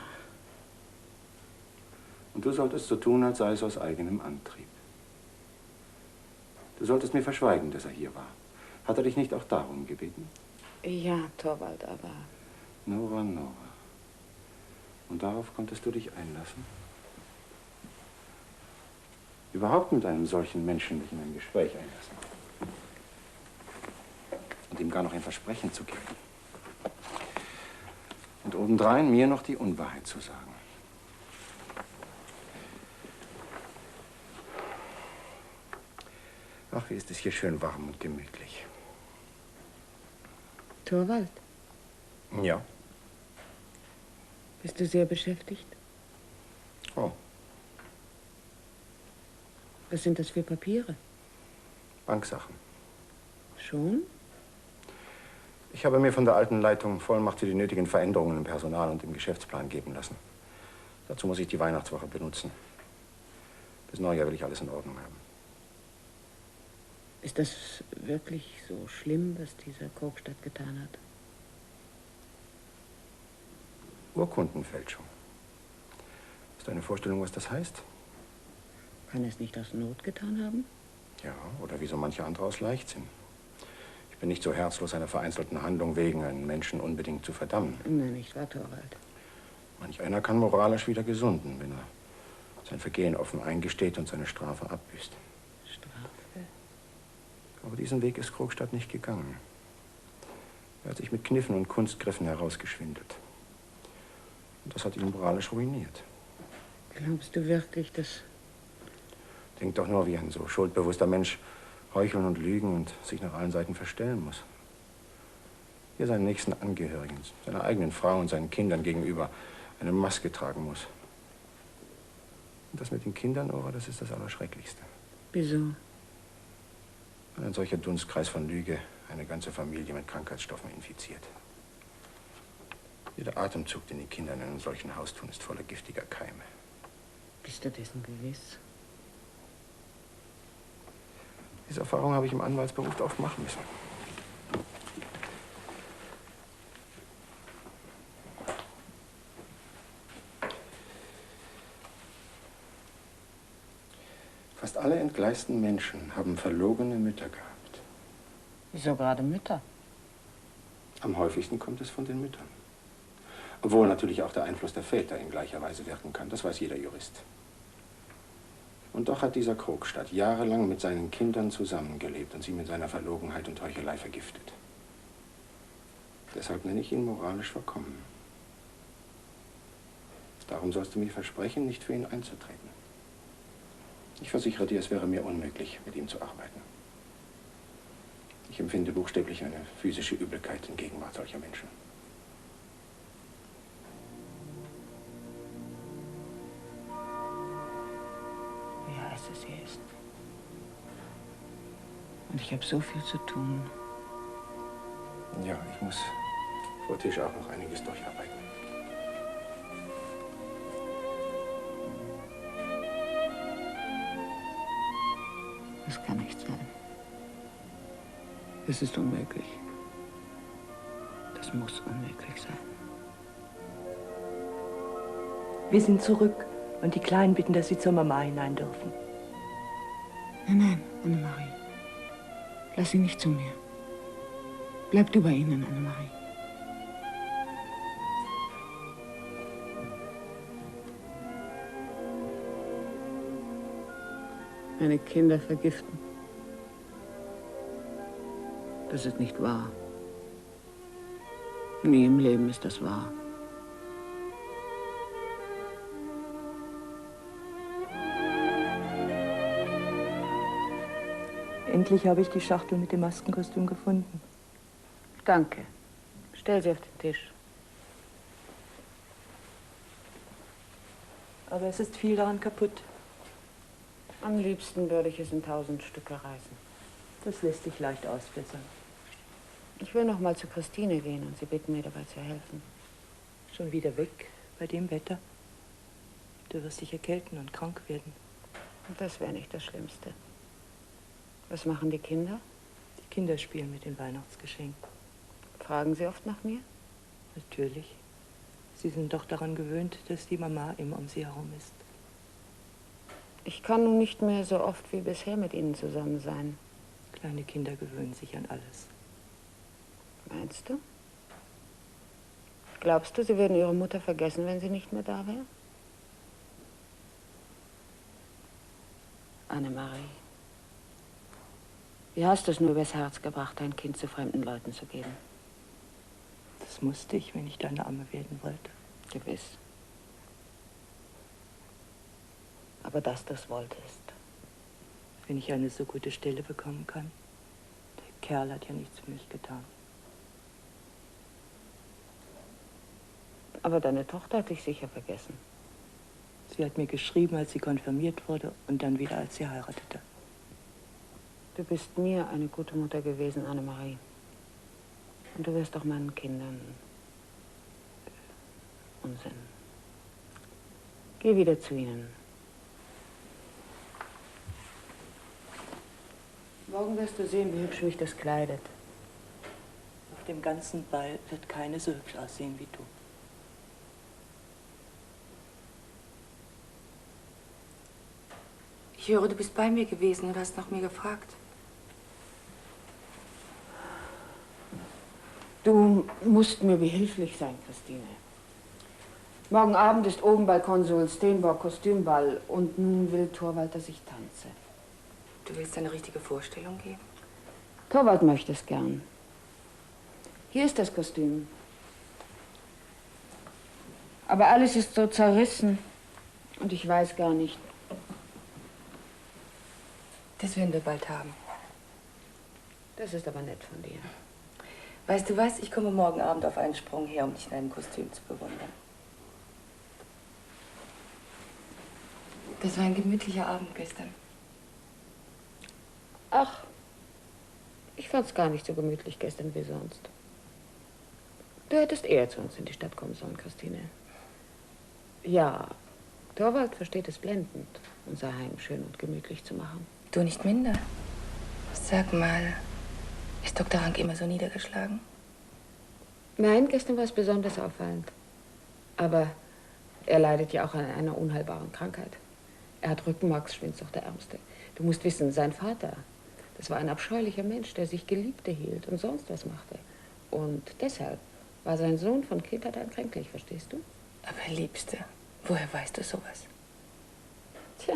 Und du solltest so tun, als sei es aus eigenem Antrieb. Du solltest mir verschweigen, dass er hier war. Hat er dich nicht auch darum gebeten? Ja, Torvald, aber... Nora, Nora. Und darauf konntest du dich einlassen? Überhaupt mit einem solchen Menschen dich in ein Gespräch einlassen. Und ihm gar noch ein Versprechen zu geben. Und obendrein mir noch die Unwahrheit zu sagen. Ach, wie ist es hier schön warm und gemütlich. Torvald, Ja. bist du sehr beschäftigt? Oh, Was sind das für Papiere? Banksachen. Schon? Ich habe mir von der alten Leitung Vollmacht für die nötigen Veränderungen im Personal und im Geschäftsplan geben lassen. Dazu muss ich die Weihnachtswoche benutzen. Bis Neujahr will ich alles in Ordnung haben. Ist das wirklich so schlimm, was dieser Krogstad getan hat? Urkundenfälschung. Hast du eine Vorstellung, was das heißt? Kann er es nicht aus Not getan haben? Ja, oder wie so manche andere aus Leichtsinn. Ich bin nicht so herzlos, einer vereinzelten Handlung wegen einen Menschen unbedingt zu verdammen. Nein, nicht wahr, Torvald? Manch einer kann moralisch wieder gesunden, wenn er sein Vergehen offen eingesteht und seine Strafe abbüßt. Strafe? Aber diesen Weg ist Krogstad nicht gegangen. Er hat sich mit Kniffen und Kunstgriffen herausgeschwindelt. Und das hat ihn moralisch ruiniert. Glaubst du wirklich, dass... Denk doch nur, wie ein so schuldbewusster Mensch heucheln und lügen und sich nach allen Seiten verstellen muss. Hier seinen nächsten Angehörigen, seiner eigenen Frau und seinen Kindern gegenüber eine Maske tragen muss. Und das mit den Kindern, Nora, das ist das Allerschrecklichste. Wieso? Weil ein solcher Dunstkreis von Lüge eine ganze Familie mit Krankheitsstoffen infiziert. Jeder Atemzug, den die Kinder in einem solchen Haus tun, ist voller giftiger Keime. Bist du dessen gewiss? Diese Erfahrung habe ich im Anwaltsberuf oft machen müssen. Fast alle entgleisten Menschen haben verlogene Mütter gehabt. Wieso gerade Mütter? Am häufigsten kommt es von den Müttern. Obwohl natürlich auch der Einfluss der Väter in gleicher Weise wirken kann, das weiß jeder Jurist. Und doch hat dieser Krogstad jahrelang mit seinen Kindern zusammengelebt und sie mit seiner Verlogenheit und Heuchelei vergiftet. Deshalb nenne ich ihn moralisch verkommen. Darum sollst du mir versprechen, nicht für ihn einzutreten. Ich versichere dir, es wäre mir unmöglich, mit ihm zu arbeiten. Ich empfinde buchstäblich eine physische Übelkeit in Gegenwart solcher Menschen. Wie heiß es hier ist. Und ich habe so viel zu tun. Ja, ich muss vor Tisch auch noch einiges durcharbeiten. Das kann nicht sein. Das ist unmöglich. Das muss unmöglich sein. Wir sind zurück und die Kleinen bitten, dass sie zur Mama hinein dürfen. Nein, nein, Annemarie. Lass sie nicht zu mir. Bleib du bei ihnen, Annemarie. Meine Kinder vergiften. Das ist nicht wahr. Nie im Leben ist das wahr. Endlich habe ich die Schachtel mit dem Maskenkostüm gefunden. Danke. Stell sie auf den Tisch. Aber es ist viel daran kaputt. Am liebsten würde ich es in 1000 Stücke reißen. Das lässt sich leicht ausbessern. Ich will noch mal zu Christine gehen und sie bitten, mir dabei zu helfen. Schon wieder weg bei dem Wetter. Du wirst dich erkälten und krank werden. Das wäre nicht das Schlimmste. Was machen die Kinder? Die Kinder spielen mit den Weihnachtsgeschenken. Fragen sie oft nach mir? Natürlich. Sie sind doch daran gewöhnt, dass die Mama immer um sie herum ist. Ich kann nun nicht mehr so oft wie bisher mit ihnen zusammen sein. Kleine Kinder gewöhnen sich an alles. Meinst du? Glaubst du, sie würden ihre Mutter vergessen, wenn sie nicht mehr da wäre? Annemarie, wie hast du es nur übers Herz gebracht, dein Kind zu fremden Leuten zu geben? Das musste ich, wenn ich deine Amme werden wollte. Gewiss. Aber dass du es wolltest. Wenn ich eine so gute Stelle bekommen kann. Der Kerl hat ja nichts für mich getan. Aber deine Tochter hat dich sicher vergessen. Sie hat mir geschrieben, als sie konfirmiert wurde und dann wieder, als sie heiratete. Du bist mir eine gute Mutter gewesen, Annemarie. Und du wirst auch meinen Kindern Unsinn. Geh wieder zu ihnen. Morgen wirst du sehen, wie hübsch mich das kleidet. Auf dem ganzen Ball wird keine so hübsch aussehen wie du. Ich höre, du bist bei mir gewesen und hast nach mir gefragt. Du musst mir behilflich sein, Christine. Morgen Abend ist oben bei Konsul Steenbock Kostümball und nun will Torvald, dass ich tanze. Du willst eine richtige Vorstellung geben? Torvald möchte es gern. Hier ist das Kostüm. Aber alles ist so zerrissen und ich weiß gar nicht. Das werden wir bald haben. Das ist aber nett von dir. Weißt du was? Ich komme morgen Abend auf einen Sprung her, um dich in einem Kostüm zu bewundern. Das war ein gemütlicher Abend gestern. Ach, ich fand's gar nicht so gemütlich gestern wie sonst. Du hättest eher zu uns in die Stadt kommen sollen, Christine. Ja, Torvald versteht es blendend, unser Heim schön und gemütlich zu machen. Du nicht minder. Sag mal, ist Dr. Rank immer so niedergeschlagen? Nein, gestern war es besonders auffallend. Aber er leidet ja auch an einer unheilbaren Krankheit. Er hat Rückenmarksschwindsucht, der Ärmste. Du musst wissen, sein Vater, das war ein abscheulicher Mensch, der sich Geliebte hielt und sonst was machte. Und deshalb war sein Sohn von Kindheit an kränklich, verstehst du? Aber Liebste, woher weißt du sowas? Tja.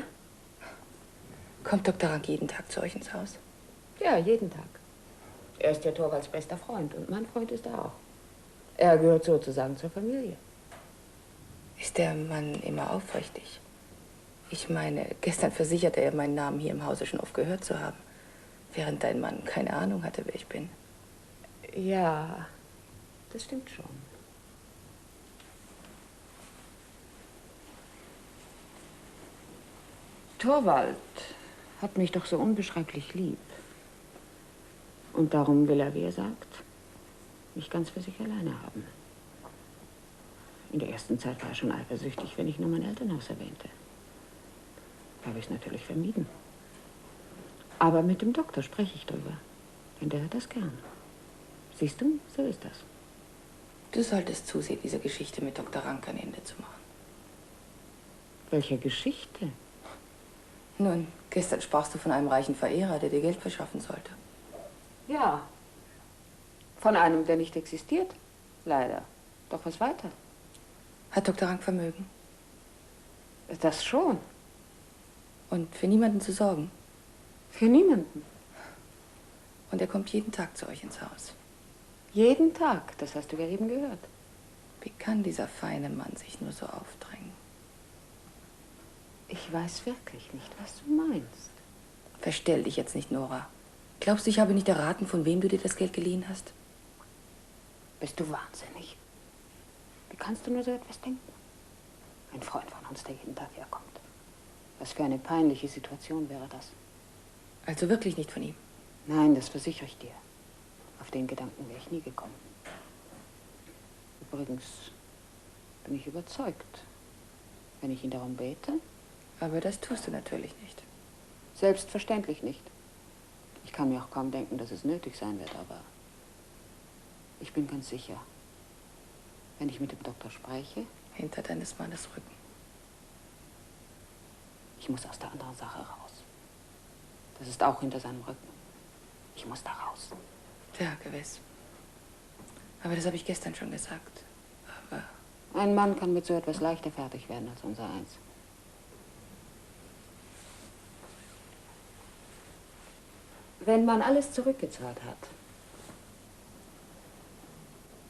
Kommt Dr. Rank jeden Tag zu euch ins Haus? Ja, jeden Tag. Er ist ja Torvalds bester Freund und mein Freund ist er auch. Er gehört sozusagen zur Familie. Ist der Mann immer aufrichtig? Ich meine, gestern versicherte er, meinen Namen hier im Hause schon oft gehört zu haben, während dein Mann keine Ahnung hatte, wer ich bin. Ja, das stimmt schon. Torvald hat mich doch so unbeschreiblich lieb. Und darum will er, wie er sagt, mich ganz für sich alleine haben. In der ersten Zeit war er schon eifersüchtig, wenn ich nur mein Elternhaus erwähnte. Da habe ich es natürlich vermieden. Aber mit dem Doktor spreche ich drüber, denn der hat das gern. Siehst du, so ist das. Du solltest zusehen, diese Geschichte mit Dr. Rank ein Ende zu machen. Welche Geschichte? Nun, gestern sprachst du von einem reichen Verehrer, der dir Geld verschaffen sollte. Ja. Von einem, der nicht existiert. Leider. Doch was weiter? Hat Dr. Rank Vermögen? Das schon. Und für niemanden zu sorgen? Für niemanden. Und er kommt jeden Tag zu euch ins Haus? Jeden Tag, das hast du ja eben gehört. Wie kann dieser feine Mann sich nur so aufdrängen? Ich weiß wirklich nicht, was du meinst. Verstell dich jetzt nicht, Nora. Glaubst du, ich habe nicht erraten, von wem du dir das Geld geliehen hast? Bist du wahnsinnig? Wie kannst du nur so etwas denken? Ein Freund von uns, der jeden Tag herkommt. Was für eine peinliche Situation wäre das. Also wirklich nicht von ihm? Nein, das versichere ich dir. Auf den Gedanken wäre ich nie gekommen. Übrigens bin ich überzeugt, wenn ich ihn darum bete. Aber das tust du natürlich nicht. Selbstverständlich nicht. Ich kann mir auch kaum denken, dass es nötig sein wird, aber ich bin ganz sicher, wenn ich mit dem Doktor spreche. Hinter deines Mannes Rücken. Ich muss aus der anderen Sache raus. Das ist auch hinter seinem Rücken. Ich muss da raus. Ja, gewiss. Aber das habe ich gestern schon gesagt. Aber ein Mann kann mit so etwas leichter fertig werden als unser Eins. Wenn man alles zurückgezahlt hat,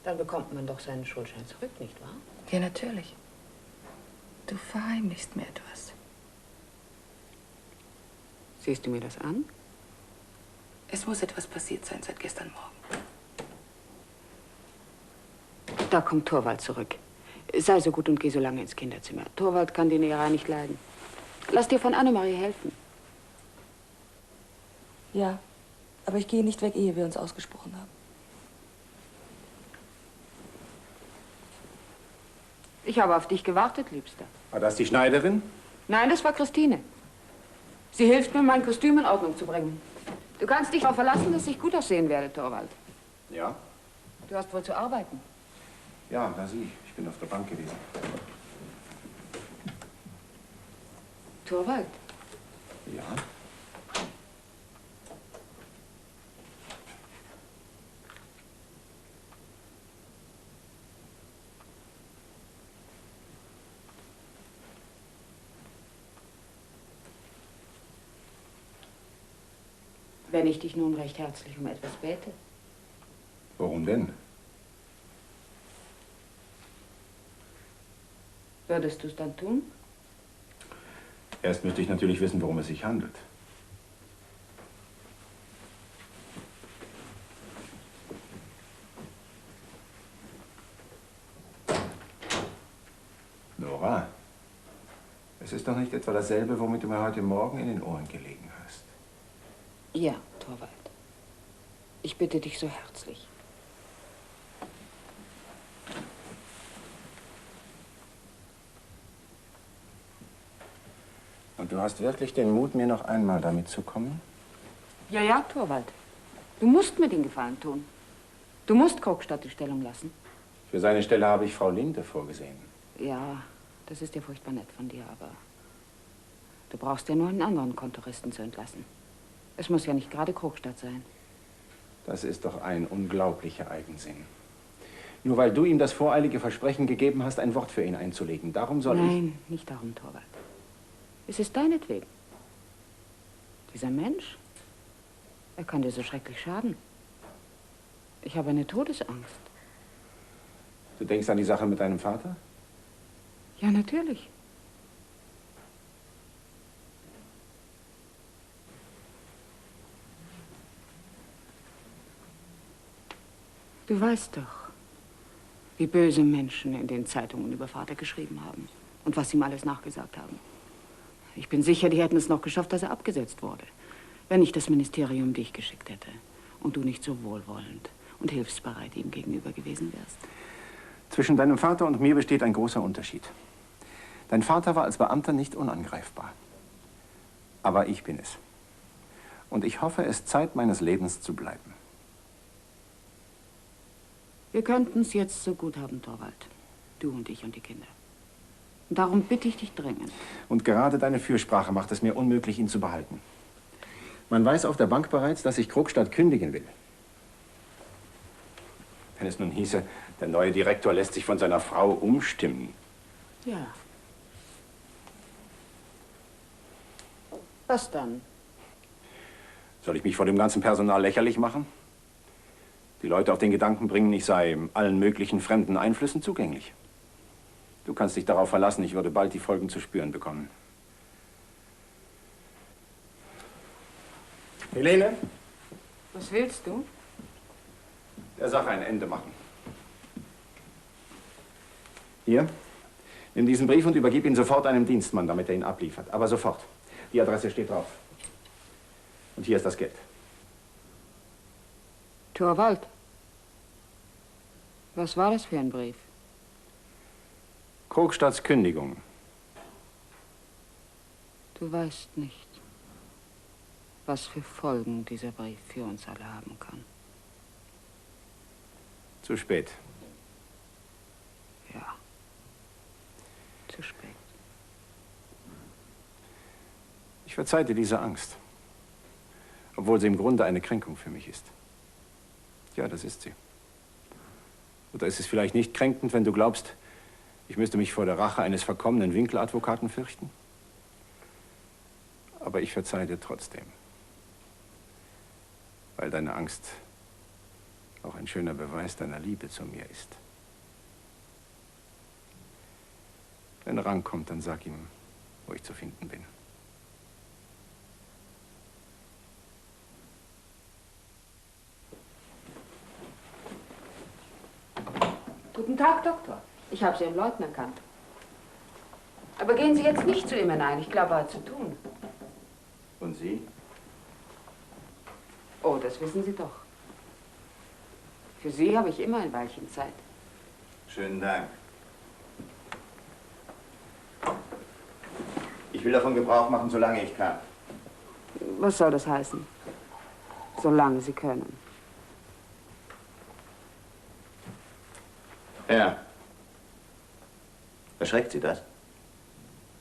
dann bekommt man doch seinen Schuldschein zurück, nicht wahr? ja, natürlich. Du verheimlichst mir etwas. Siehst du mir das an? Es muss etwas passiert sein seit gestern Morgen. Da kommt Torvald zurück. Sei so gut und geh so lange ins Kinderzimmer. Torvald kann die Näherei nicht leiden. Lass dir von Annemarie helfen. Ja, aber ich gehe nicht weg, ehe wir uns ausgesprochen haben. Ich habe auf dich gewartet, Liebster. War das die Schneiderin? Nein, das war Christine. Sie hilft mir, mein Kostüm in Ordnung zu bringen. Du kannst dich darauf verlassen, dass ich gut aussehen werde, Torvald. Ja. Du hast wohl zu arbeiten. Ja, da sieh ich. Ich bin auf der Bank gewesen. Torvald, Ja. wenn ich dich nun recht herzlich um etwas bäte. Warum denn? Würdest du es dann tun? Erst müsste ich natürlich wissen, worum es sich handelt. Nora, es ist doch nicht etwa dasselbe, womit du mir heute Morgen in den Ohren gelegen hast. Ja, Torvald. Ich bitte dich so herzlich. Und du hast wirklich den Mut, mir noch einmal damit zu kommen? Ja, ja, Torvald. Du musst mir den Gefallen tun. Du musst Krogstad die Stellung lassen. Für seine Stelle habe ich Frau Linde vorgesehen. Ja, das ist ja furchtbar nett von dir, aber Du brauchst ja nur einen anderen Kontoristen zu entlassen. Es muss ja nicht gerade Krogstad sein. Das ist doch ein unglaublicher Eigensinn. Nur weil du ihm das voreilige Versprechen gegeben hast, ein Wort für ihn einzulegen. Darum soll ich... Nein, nicht darum, Torvald. Es ist deinetwegen. Dieser Mensch, er kann dir so schrecklich schaden. Ich habe eine Todesangst. Du denkst an die Sache mit deinem Vater? Ja, natürlich. Du weißt doch, wie böse Menschen in den Zeitungen über Vater geschrieben haben und was ihm alles nachgesagt haben. Ich bin sicher, die hätten es noch geschafft, dass er abgesetzt wurde, wenn nicht das Ministerium dich geschickt hätte und du nicht so wohlwollend und hilfsbereit ihm gegenüber gewesen wärst. Zwischen deinem Vater und mir besteht ein großer Unterschied. Dein Vater war als Beamter nicht unangreifbar. Aber ich bin es. Und ich hoffe, es Zeit meines Lebens zu bleiben. Wir könnten es jetzt so gut haben, Torvald. Du und ich und die Kinder. Und darum bitte ich dich dringend. Und gerade deine Fürsprache macht es mir unmöglich, ihn zu behalten. Man weiß auf der Bank bereits, dass ich Krogstad kündigen will. Wenn es nun hieße, der neue Direktor lässt sich von seiner Frau umstimmen. Ja. Was dann? Soll ich mich vor dem ganzen Personal lächerlich machen? Die Leute auf den Gedanken bringen, ich sei allen möglichen fremden Einflüssen zugänglich. Du kannst dich darauf verlassen, ich würde bald die Folgen zu spüren bekommen. Helene? Was willst du? Der Sache ein Ende machen. Hier, nimm diesen Brief und übergib ihn sofort einem Dienstmann, damit er ihn abliefert. Aber sofort. Die Adresse steht drauf. Und hier ist das Geld. Torvald. Was war das für ein Brief? Krogstads Kündigung. Du weißt nicht, was für Folgen dieser Brief für uns alle haben kann. Zu spät. Ja. Zu spät. Ich verzeihe dir diese Angst. Obwohl sie im Grunde eine Kränkung für mich ist. Ja, das ist sie. Oder ist es vielleicht nicht kränkend, wenn du glaubst, ich müsste mich vor der Rache eines verkommenen Winkeladvokaten fürchten? Aber ich verzeihe dir trotzdem. Weil deine Angst auch ein schöner Beweis deiner Liebe zu mir ist. Wenn Rang kommt, dann sag ihm, wo ich zu finden bin. Guten Tag, Doktor. Ich habe Sie im Leutnant erkannt. Aber gehen Sie jetzt nicht zu ihm hinein. Ich glaube, er hat zu tun. Und Sie? Oh, das wissen Sie doch. Für Sie habe ich immer ein Weilchen Zeit. Schönen Dank. Ich will davon Gebrauch machen, solange ich kann. Was soll das heißen? Solange Sie können. Ja. Erschreckt Sie das?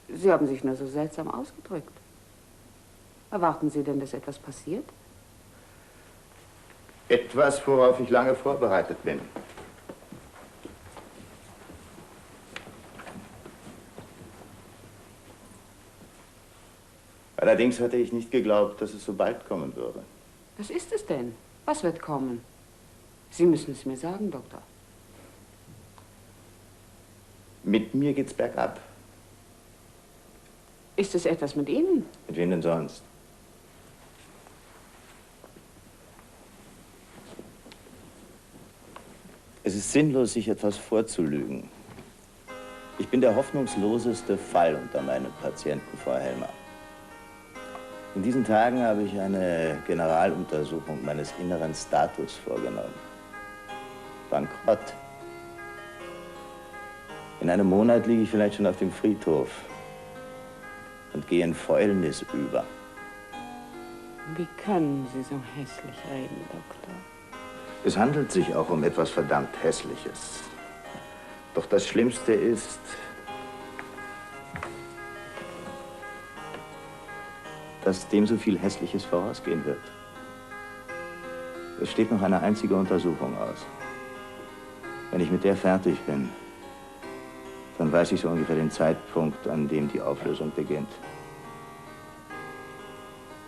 Sie haben sich nur so seltsam ausgedrückt. Erwarten Sie denn, dass etwas passiert? Etwas, worauf ich lange vorbereitet bin. Allerdings hatte ich nicht geglaubt, dass es so bald kommen würde. Was ist es denn? Was wird kommen? Sie müssen es mir sagen, Doktor. Mit mir geht's bergab. Ist es etwas mit Ihnen? Mit wem denn sonst? Es ist sinnlos, sich etwas vorzulügen. Ich bin der hoffnungsloseste Fall unter meinen Patienten, Frau Helmer. In diesen Tagen habe ich eine Generaluntersuchung meines inneren Status vorgenommen. Bankrott. In einem Monat liege ich vielleicht schon auf dem Friedhof und gehe in Fäulnis über. Wie können Sie so hässlich reden, Doktor? Es handelt sich auch um etwas verdammt Hässliches. Doch das Schlimmste ist, dass dem so viel Hässliches vorausgehen wird. Es steht noch eine einzige Untersuchung aus. Wenn ich mit der fertig bin, dann weiß ich so ungefähr den Zeitpunkt, an dem die Auflösung beginnt.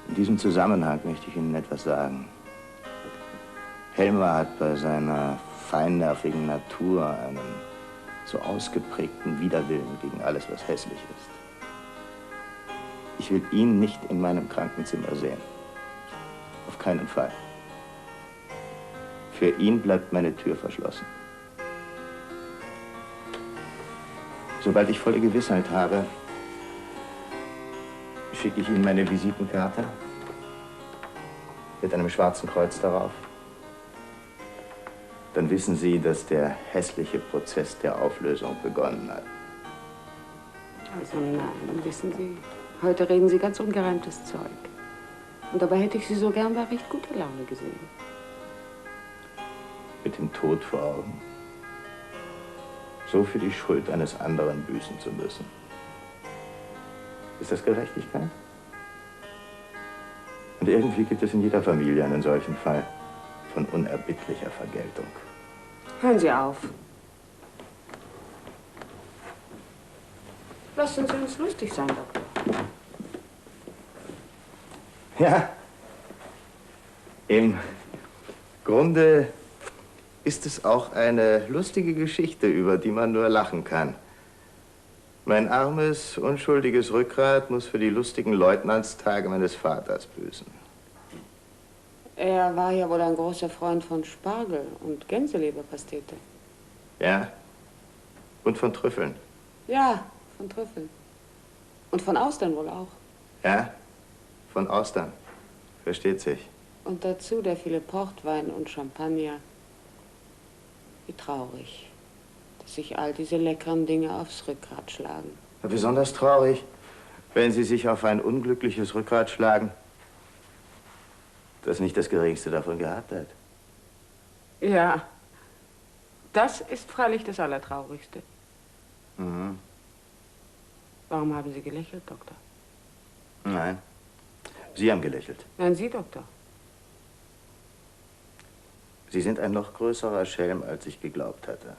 In diesem Zusammenhang möchte ich Ihnen etwas sagen. Helmer hat bei seiner feinnervigen Natur einen so ausgeprägten Widerwillen gegen alles, was hässlich ist. Ich will ihn nicht in meinem Krankenzimmer sehen. Auf keinen Fall. Für ihn bleibt meine Tür verschlossen. Sobald ich volle Gewissheit habe, schicke ich Ihnen meine Visitenkarte mit einem schwarzen Kreuz darauf. Dann wissen Sie, dass der hässliche Prozess der Auflösung begonnen hat. Also nein, wissen Sie, heute reden Sie ganz ungereimtes Zeug. Und dabei hätte ich Sie so gern bei recht guter Laune gesehen. Mit dem Tod vor Augen. So für die Schuld eines anderen büßen zu müssen. Ist das Gerechtigkeit? Und irgendwie gibt es in jeder Familie einen solchen Fall von unerbittlicher Vergeltung. Hören Sie auf. Lassen Sie uns lustig sein, Doktor. Ja, im Grunde ist es auch eine lustige Geschichte, über die man nur lachen kann. Mein armes, unschuldiges Rückgrat muss für die lustigen Leutnantstage meines Vaters büßen. Er war ja wohl ein großer Freund von Spargel und Gänseleberpastete. Ja, und von Trüffeln. Ja, von Trüffeln. Und von Austern wohl auch. Ja, von Austern. Versteht sich. Und dazu der viele Portwein und Champagner. Wie traurig, dass sich all diese leckeren Dinge aufs Rückgrat schlagen. Besonders traurig, wenn Sie sich auf ein unglückliches Rückgrat schlagen, das nicht das Geringste davon gehabt hat. Ja, das ist freilich das Allertraurigste. Mhm. Warum haben Sie gelächelt, Doktor? Nein, Sie haben gelächelt. Nein, Sie, Doktor. Sie sind ein noch größerer Schelm, als ich geglaubt hatte.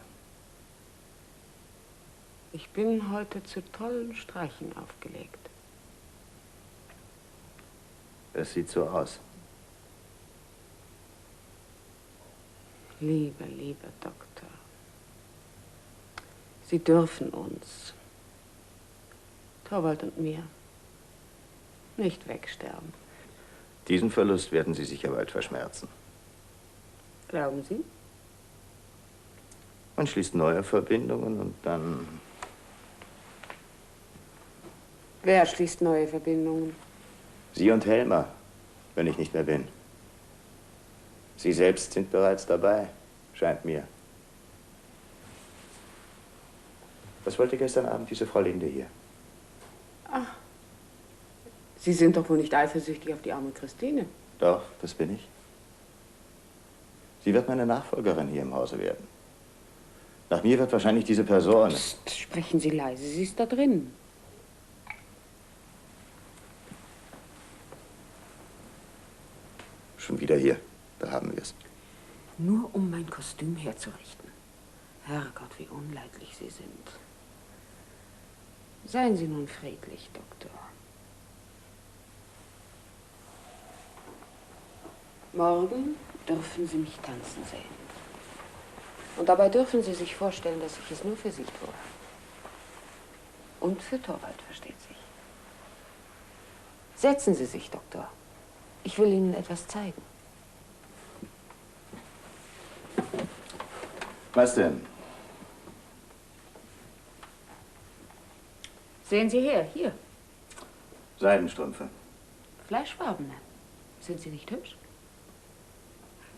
Ich bin heute zu tollen Streichen aufgelegt. Es sieht so aus. Lieber Doktor, Sie dürfen uns, Torvald und mir, nicht wegsterben. Diesen Verlust werden Sie sicher bald verschmerzen. Glauben Sie? Man schließt neue Verbindungen und dann... Wer schließt neue Verbindungen? Sie und Helmer, wenn ich nicht mehr bin. Sie selbst sind bereits dabei, scheint mir. Was wollte gestern Abend diese Frau Linde hier? Ach, Sie sind doch wohl nicht eifersüchtig auf die arme Christine? Doch, das bin ich. Sie wird meine Nachfolgerin hier im Hause werden. Nach mir wird wahrscheinlich diese Person... Psst, sprechen Sie leise, sie ist da drin. Schon wieder hier. Da haben wir es. Nur um mein Kostüm herzurichten. Herrgott, wie unleidlich Sie sind. Seien Sie nun friedlich, Doktor. Morgen dürfen Sie mich tanzen sehen. Und dabei dürfen Sie sich vorstellen, dass ich es nur für Sie tue. Und für Torvald, versteht sich. Setzen Sie sich, Doktor. Ich will Ihnen etwas zeigen. Was denn? Sehen Sie her, hier. Seidenstrümpfe. Fleischfarbene. Sind sie nicht hübsch?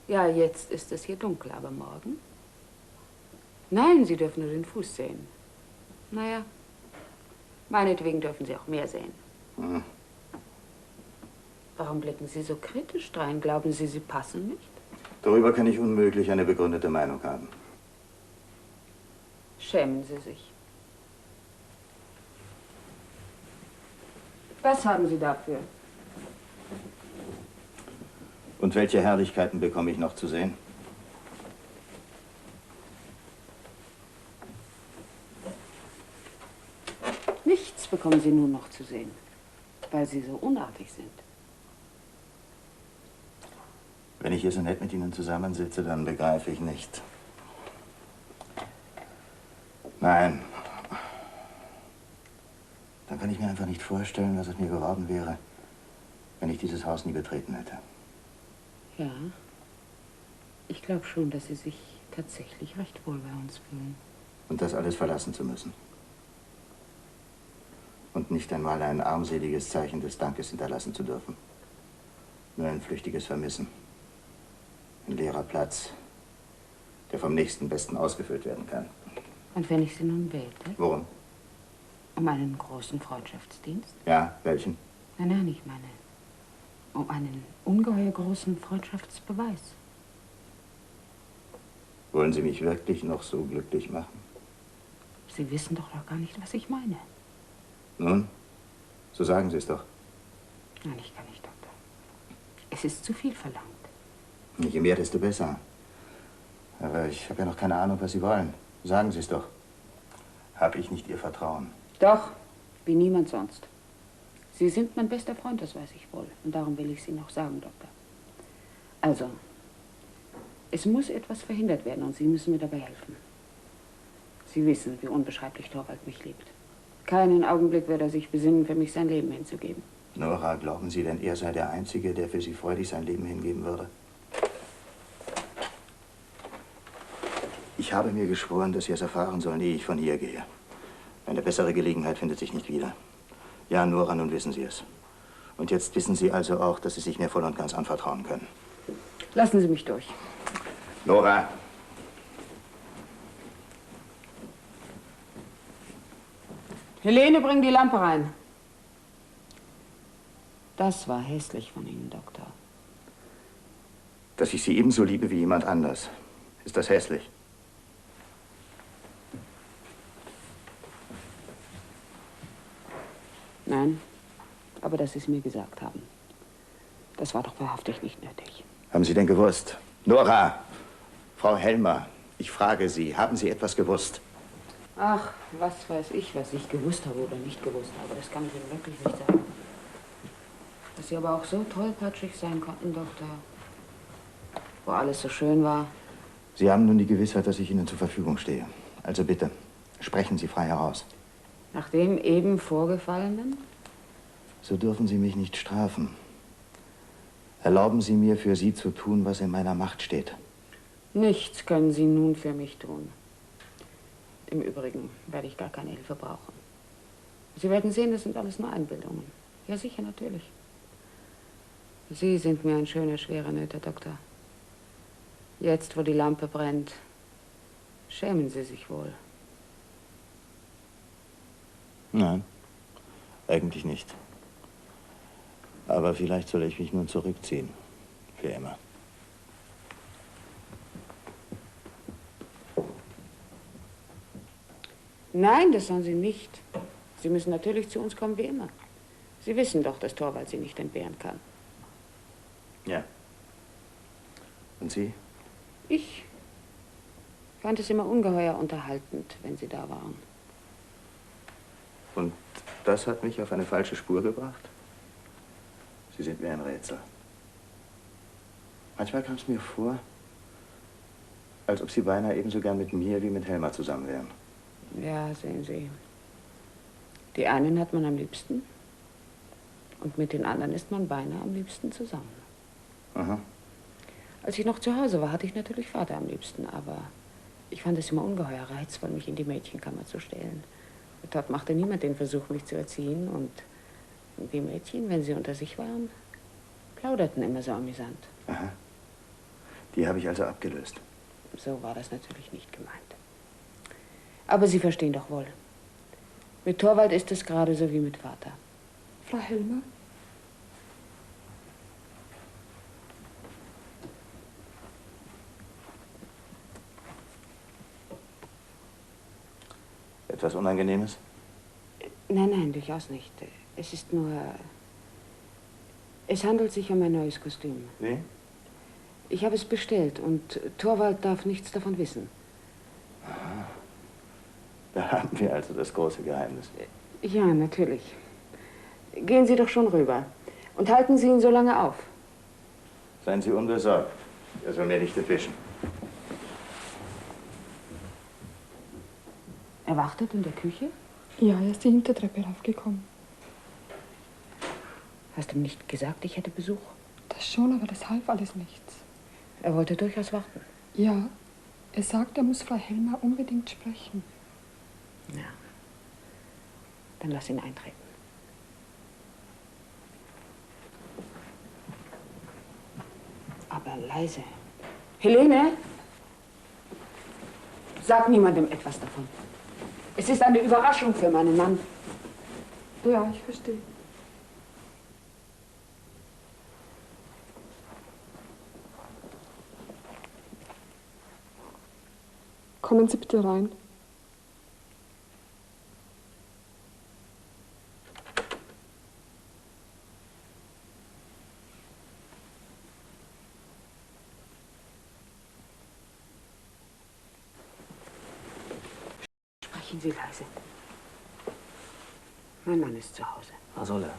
Ja, jetzt ist es hier dunkel, aber morgen? Nein, Sie dürfen nur den Fuß sehen. Naja, meinetwegen dürfen Sie auch mehr sehen. Mhm. Warum blicken Sie so kritisch drein? Glauben Sie, sie passen nicht? Darüber kann ich unmöglich eine begründete Meinung haben. Schämen Sie sich. Was haben Sie dafür? Und welche Herrlichkeiten bekomme ich noch zu sehen? Nichts bekommen Sie nun noch zu sehen, weil Sie so unartig sind. Wenn ich hier so nett mit Ihnen zusammensitze, dann begreife ich nicht. Nein. Dann kann ich mir einfach nicht vorstellen, was aus mir geworden wäre, wenn ich dieses Haus nie betreten hätte. Ja, ich glaube schon, dass Sie sich tatsächlich recht wohl bei uns fühlen. Und das alles verlassen zu müssen. Und nicht einmal ein armseliges Zeichen des Dankes hinterlassen zu dürfen. Nur ein flüchtiges Vermissen. Ein leerer Platz, der vom nächsten Besten ausgefüllt werden kann. Und wenn ich Sie nun bete? Worum? Um einen großen Freundschaftsdienst? Ja, welchen? Nein, ich meine, um einen ungeheuer großen Freundschaftsbeweis. Wollen Sie mich wirklich noch so glücklich machen? Sie wissen doch noch gar nicht, was ich meine. Nun, so sagen Sie es doch. Nein, ich kann nicht, Doktor. Es ist zu viel verlangt. Je mehr, desto besser. Aber ich habe ja noch keine Ahnung, was Sie wollen. Sagen Sie es doch. Habe ich nicht Ihr Vertrauen? Doch, wie niemand sonst. Sie sind mein bester Freund, das weiß ich wohl. Und darum will ich Sie noch sagen, Doktor. Also, es muss etwas verhindert werden und Sie müssen mir dabei helfen. Sie wissen, wie unbeschreiblich Torvald mich liebt. Keinen Augenblick wird er sich besinnen, für mich sein Leben hinzugeben. Nora, glauben Sie denn, er sei der Einzige, der für Sie freudig sein Leben hingeben würde? Ich habe mir geschworen, dass Sie es erfahren sollen, ehe ich von hier gehe. Eine bessere Gelegenheit findet sich nicht wieder. Ja, Nora, nun wissen Sie es. Und jetzt wissen Sie also auch, dass Sie sich mir voll und ganz anvertrauen können. Lassen Sie mich durch. Nora! Helene, bring die Lampe rein. Das war hässlich von Ihnen, Doktor. Dass ich Sie ebenso liebe wie jemand anders. Ist das hässlich? Nein, aber dass Sie es mir gesagt haben. Das war doch wahrhaftig nicht nötig. Haben Sie denn gewusst? Nora! Frau Helmer, ich frage Sie, haben Sie etwas gewusst? Ach, was weiß ich, was ich gewusst habe oder nicht gewusst habe. Das kann ich Ihnen wirklich nicht sagen. Dass Sie aber auch so tollpatschig sein konnten, Doktor. Wo alles so schön war. Sie haben nun die Gewissheit, dass ich Ihnen zur Verfügung stehe. Also bitte, sprechen Sie frei heraus. Nach dem eben Vorgefallenen? So dürfen Sie mich nicht strafen. Erlauben Sie mir, für Sie zu tun, was in meiner Macht steht. Nichts können Sie nun für mich tun. Im Übrigen werde ich gar keine Hilfe brauchen. Sie werden sehen, das sind alles nur Einbildungen. Ja, sicher, natürlich. Sie sind mir ein schöner, schwerer Nöter, Doktor. Jetzt, wo die Lampe brennt, schämen Sie sich wohl. Nein, eigentlich nicht. Aber vielleicht soll ich mich nun zurückziehen. Für immer. Nein, das sollen Sie nicht. Sie müssen natürlich zu uns kommen wie immer. Sie wissen doch, dass Torvald Sie nicht entbehren kann. Ja. Und Sie? Ich fand es immer ungeheuer unterhaltend, wenn Sie da waren. Und das hat mich auf eine falsche Spur gebracht? Sie sind mir ein Rätsel. Manchmal kam es mir vor, als ob Sie beinahe ebenso gern mit mir wie mit Helma zusammen wären. Ja, sehen Sie. Die einen hat man am liebsten und mit den anderen ist man beinahe am liebsten zusammen. Aha. Als ich noch zu Hause war, hatte ich natürlich Vater am liebsten, aber ich fand es immer ungeheuer reizvoll, mich in die Mädchenkammer zu stellen. Dort machte niemand den Versuch, mich zu erziehen und die Mädchen, wenn sie unter sich waren, plauderten immer so amüsant. Aha. Die habe ich also abgelöst. So war das natürlich nicht gemeint. Aber Sie verstehen doch wohl. Mit Torvald ist es gerade so wie mit Vater. Frau Helmer? Etwas Unangenehmes? Nein, nein, durchaus nicht. Es ist nur... Es handelt sich um ein neues Kostüm. Wie? Ich habe es bestellt und Torvald darf nichts davon wissen. Aha. Da haben wir also das große Geheimnis. Ja, natürlich. Gehen Sie doch schon rüber und halten Sie ihn so lange auf. Seien Sie unbesorgt. Er soll mir nicht entwischen. Er wartet in der Küche? Ja, er ist die Hintertreppe raufgekommen. Hast du ihm nicht gesagt, ich hätte Besuch? Das schon, aber das half alles nichts. Er wollte durchaus warten. Ja, er sagt, er muss Frau Helmer unbedingt sprechen. Ja. Dann lass ihn eintreten. Aber leise. Helene? Sag niemandem etwas davon. Es ist eine Überraschung für meinen Mann. Ja, ich verstehe. Kommen Sie bitte rein. Sprechen Sie leise. Mein Mann ist zu Hause. Was soll er?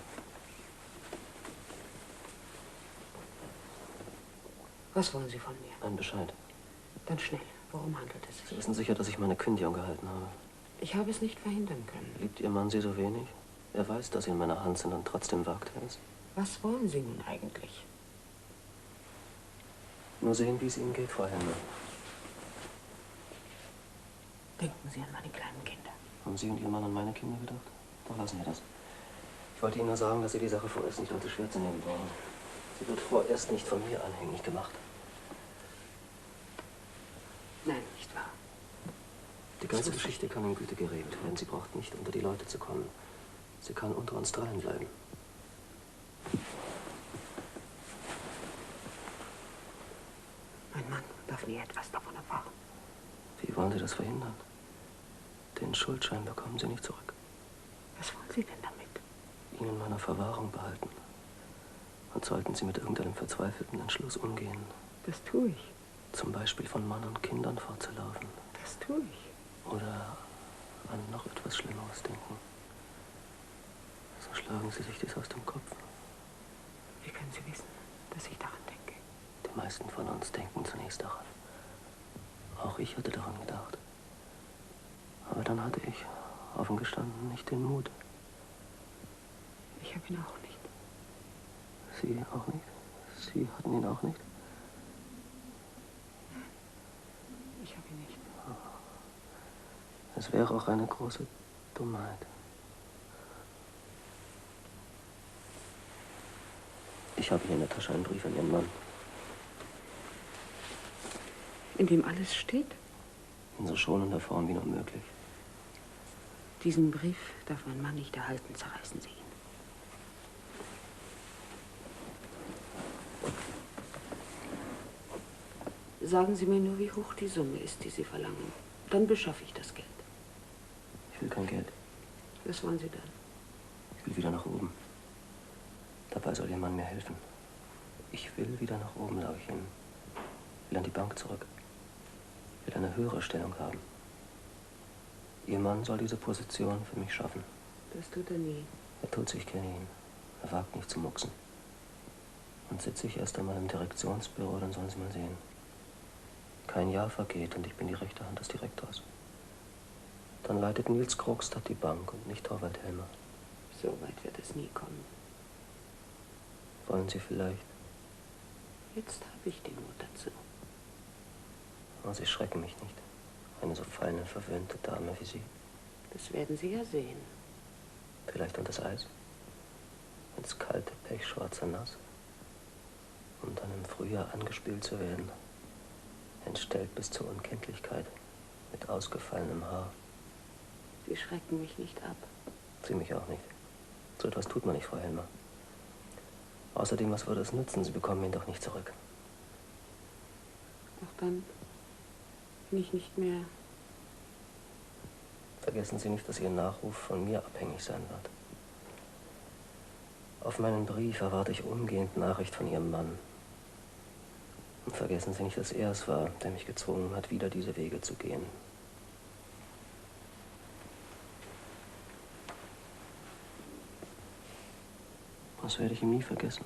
Was wollen Sie von mir? Ein Bescheid. Dann schnell. Worum handelt es Sie sich? wissen sicher, dass ich meine Kündigung gehalten habe. Ich habe es nicht verhindern können. Liebt Ihr Mann Sie so wenig? Er weiß, dass Sie in meiner Hand sind und trotzdem wagt er es. Was wollen Sie nun eigentlich? Nur sehen, wie es Ihnen geht, Frau Helmer. Denken Sie an meine kleinen Kinder. Haben Sie und Ihr Mann an meine Kinder gedacht? Doch lassen wir das. Ich wollte Ihnen nur sagen, dass Sie die Sache vorerst nicht allzu schwer zu nehmen brauchen. Sie wird vorerst nicht von mir anhängig gemacht. Nein, nicht wahr. Die ganze Geschichte kann in Güte geregelt werden. Sie braucht nicht unter die Leute zu kommen. Sie kann unter uns dreien bleiben. Mein Mann darf nie etwas davon erfahren. Wie wollen Sie das verhindern? Den Schuldschein bekommen Sie nicht zurück. Was wollen Sie denn damit? Ihn in meiner Verwahrung behalten. Und sollten Sie mit irgendeinem verzweifelten Entschluss umgehen, Das tue ich. zum Beispiel von Mann und Kindern fortzulaufen, Das tue ich. oder an noch etwas Schlimmeres denken, so schlagen Sie sich dies aus dem Kopf. Wie können Sie wissen, dass ich daran denke? Die meisten von uns denken zunächst daran. Auch ich hatte daran gedacht. Aber dann hatte ich, offen gestanden, nicht den Mut. Ich habe ihn auch nicht. Sie auch nicht? Sie hatten ihn auch nicht? Ich habe ihn nicht. Es wäre auch eine große Dummheit. Ich habe hier in der Tasche einen Brief an Ihren Mann. In dem alles steht? In so schonender Form wie nur möglich. Diesen Brief darf mein Mann nicht erhalten. Zerreißen Sie ihn. Sagen Sie mir nur, wie hoch die Summe ist, die Sie verlangen. Dann beschaffe ich das Geld. Ich will kein Geld. Was wollen Sie dann? Ich will wieder nach oben. Dabei soll Ihr Mann mir helfen. Ich will wieder nach oben, sage ich Ihnen. Will an die Bank zurück. Will eine höhere Stellung haben. Ihr Mann soll diese Position für mich schaffen. Das tut er nie. Er tut sich, kenne ihn. Er wagt nicht zu mucksen. Und sitze ich erst einmal im Direktionsbüro, dann sollen Sie mal sehen. Kein Jahr vergeht und ich bin die rechte Hand des Direktors. Dann leitet Nils Krogstad die Bank und nicht Torvald Helmer. So weit wird es nie kommen. Wollen Sie vielleicht? Jetzt habe ich den Mut dazu. Oh, Sie schrecken mich nicht. Eine so feine, verwöhnte Dame wie Sie. Das werden Sie ja sehen. Vielleicht unter das Eis? Ins kalte, pechschwarze Nass? Um dann im Frühjahr angespült zu werden. Entstellt bis zur Unkenntlichkeit. Mit ausgefallenem Haar. Sie schrecken mich nicht ab. Sie mich auch nicht. So etwas tut man nicht, Frau Helmer. Außerdem, was würde es nützen? Sie bekommen ihn doch nicht zurück. Doch dann bin ich nicht mehr. Vergessen Sie nicht, dass Ihr Nachruf von mir abhängig sein wird. Auf meinen Brief erwarte ich umgehend Nachricht von Ihrem Mann. Und vergessen Sie nicht, dass er es war, der mich gezwungen hat, wieder diese Wege zu gehen. Das werde ich ihm nie vergessen.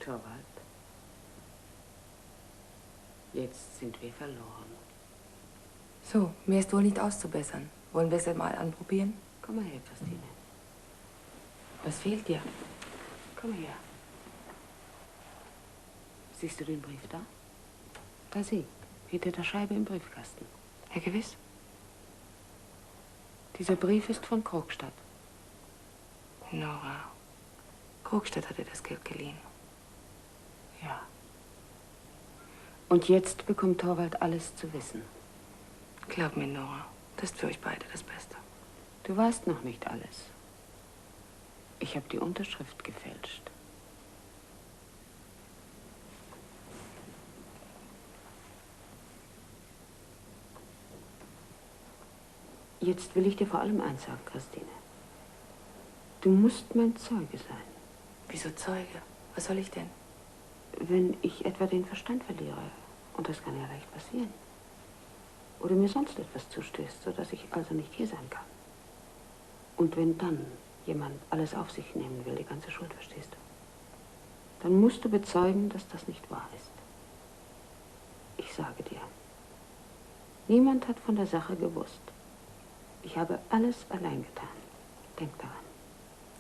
Torvald, jetzt sind wir verloren. So, mir ist wohl nicht auszubessern. Wollen wir es mal anprobieren? Komm mal her, Christine. Was fehlt dir? Komm her. Siehst du den Brief da? Da sieh, hinter der Scheibe im Briefkasten. Ja, gewiss. Dieser Brief ist von Krogstad. Nora. Krogstad hat dir das Geld geliehen. Ja. Und jetzt bekommt Torvald alles zu wissen. Glaub mir, Nora, das ist für euch beide das Beste. Du weißt noch nicht alles. Ich habe die Unterschrift gefälscht. Jetzt will ich dir vor allem eins sagen, Christine. Du musst mein Zeuge sein. Wieso Zeuge? Was soll ich denn? Wenn ich etwa den Verstand verliere, und das kann ja leicht passieren, oder mir sonst etwas zustößt, sodass ich also nicht hier sein kann. Und wenn dann jemand alles auf sich nehmen will, die ganze Schuld, verstehst du, dann musst du bezeugen, dass das nicht wahr ist. Ich sage dir, niemand hat von der Sache gewusst. Ich habe alles allein getan. Denk daran.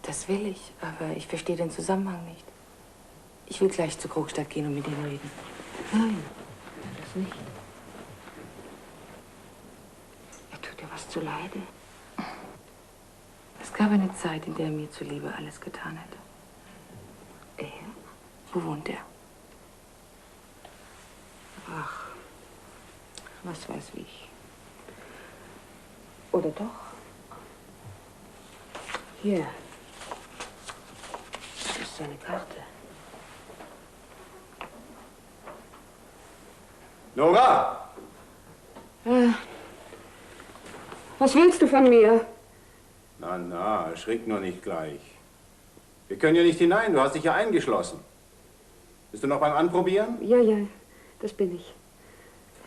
Das will ich, aber ich verstehe den Zusammenhang nicht. Ich will gleich zu Krogstad gehen und mit ihm reden. Nein, das nicht. Er tut dir was zuleide. Es gab eine Zeit, in der er mir zuliebe alles getan hätte. Er? Wo wohnt er? Ach, was weiß ich. Oder doch? Hier. Das ist seine Karte. Nora! Was willst du von mir? Na, na, erschrick nur nicht gleich. Wir können ja nicht hinein, du hast dich ja eingeschlossen. Bist du noch beim Anprobieren? Ja, ja, das bin ich.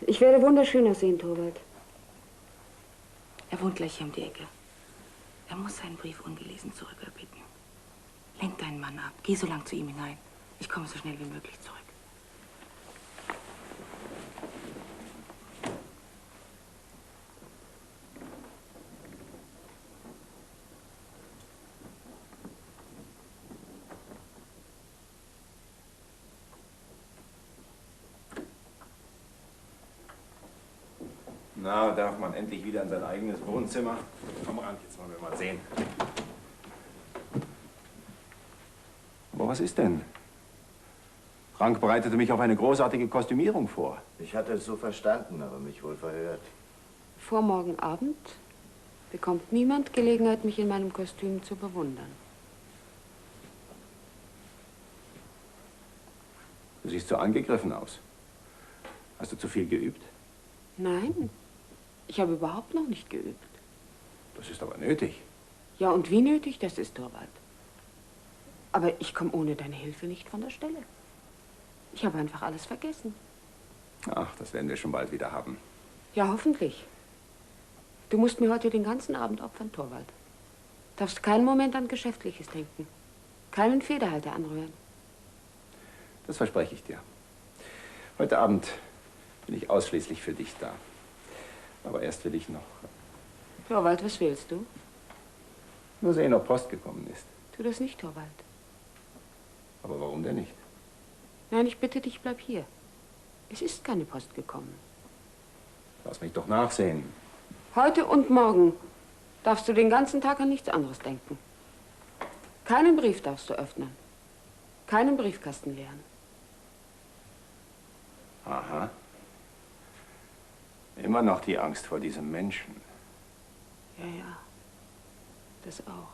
Ich werde wunderschön aussehen, Torvald. Er wohnt gleich hier um die Ecke. Er muss seinen Brief ungelesen zurückerbitten. Lenk deinen Mann ab. Geh so lang zu ihm hinein. Ich komme so schnell wie möglich zurück. Na, darf man endlich wieder in sein eigenes Wohnzimmer? Komm ran, jetzt wollen wir mal sehen. Aber was ist denn? Frank bereitete mich auf eine großartige Kostümierung vor. Ich hatte es so verstanden, aber mich wohl verhört. Vor morgen Abend bekommt niemand Gelegenheit, mich in meinem Kostüm zu bewundern. Du siehst so angegriffen aus. Hast du zu viel geübt? Nein, ich habe überhaupt noch nicht geübt. Das ist aber nötig. Ja, und wie nötig das ist, Torvald. Aber ich komme ohne deine Hilfe nicht von der Stelle. Ich habe einfach alles vergessen. Ach, das werden wir schon bald wieder haben. Ja, hoffentlich. Du musst mir heute den ganzen Abend opfern, Torvald. Darfst keinen Moment an Geschäftliches denken. Keinen Federhalter anrühren. Das verspreche ich dir. Heute Abend bin ich ausschließlich für dich da. Aber erst will ich noch... Torvald, was willst du? Nur sehen, ob Post gekommen ist. Tu das nicht, Torvald. Aber warum denn nicht? Nein, ich bitte dich, bleib hier. Es ist keine Post gekommen. Lass mich doch nachsehen. Heute und morgen darfst du den ganzen Tag an nichts anderes denken. Keinen Brief darfst du öffnen. Keinen Briefkasten leeren. Aha. Immer noch die Angst vor diesem Menschen. Ja, ja. Das auch.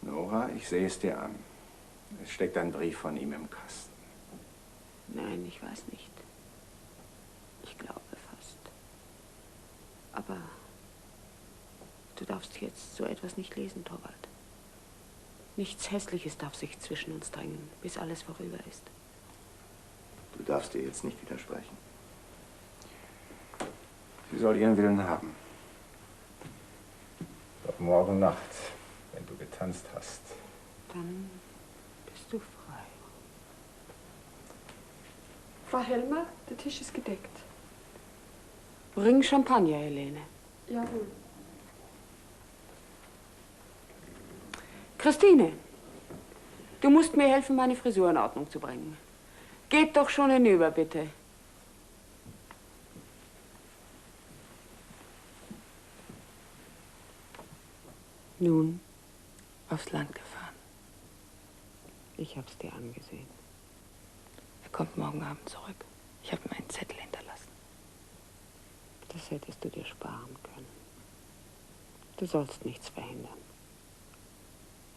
Nora, ich sehe es dir an. Es steckt ein Brief von ihm im Kasten. Nein, ich weiß nicht. Ich glaube fast. Aber du darfst jetzt so etwas nicht lesen, Torvald. Nichts Hässliches darf sich zwischen uns drängen, bis alles vorüber ist. Du darfst dir jetzt nicht widersprechen. Sie soll ihren Willen haben. Doch morgen Nacht, wenn du getanzt hast. Dann bist du frei. Frau Helmer, der Tisch ist gedeckt. Bring Champagner, Helene. Jawohl. Christine, du musst mir helfen, meine Frisur in Ordnung zu bringen. Geht doch schon hinüber, bitte. Nun, Aufs Land gefahren. ich hab's dir angesehen. Er kommt morgen Abend zurück. Ich habe ihm einen Zettel hinterlassen. Das hättest du dir sparen können. Du sollst nichts verhindern.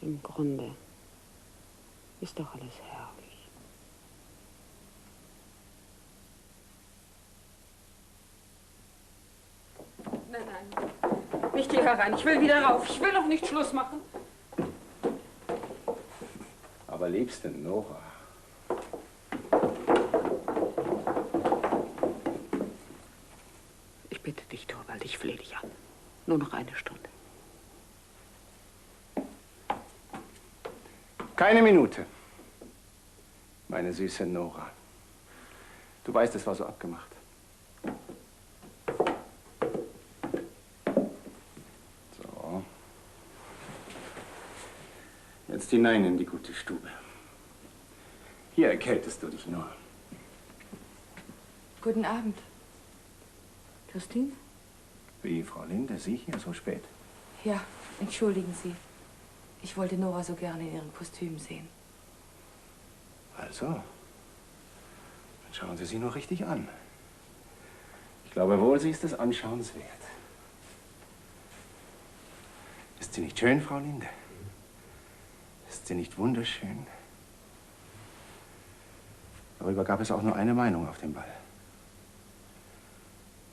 Im Grunde ist doch alles herrlich. Nein, nein. Nicht hier herein. Ich will wieder rauf. Ich will noch nicht Schluss machen. Aber liebste Nora. Ich bitte dich, Torvald, ich flehe dich an. Nur noch eine Stunde. Keine Minute. Meine süße Nora. Du weißt, es war so abgemacht. So. Jetzt hinein in die gute Stube. Hier erkältest du dich nur. Guten Abend. Christine? Wie, Frau Linde, Sie hier so spät? Ja, entschuldigen Sie. Ich wollte Nora so gerne in ihrem Kostüm sehen. Also, dann schauen Sie sie nur richtig an. Ich glaube wohl, sie ist des Anschauens wert. Ist sie nicht schön, Frau Linde? Ist sie nicht wunderschön? Darüber gab es auch nur eine Meinung auf dem Ball.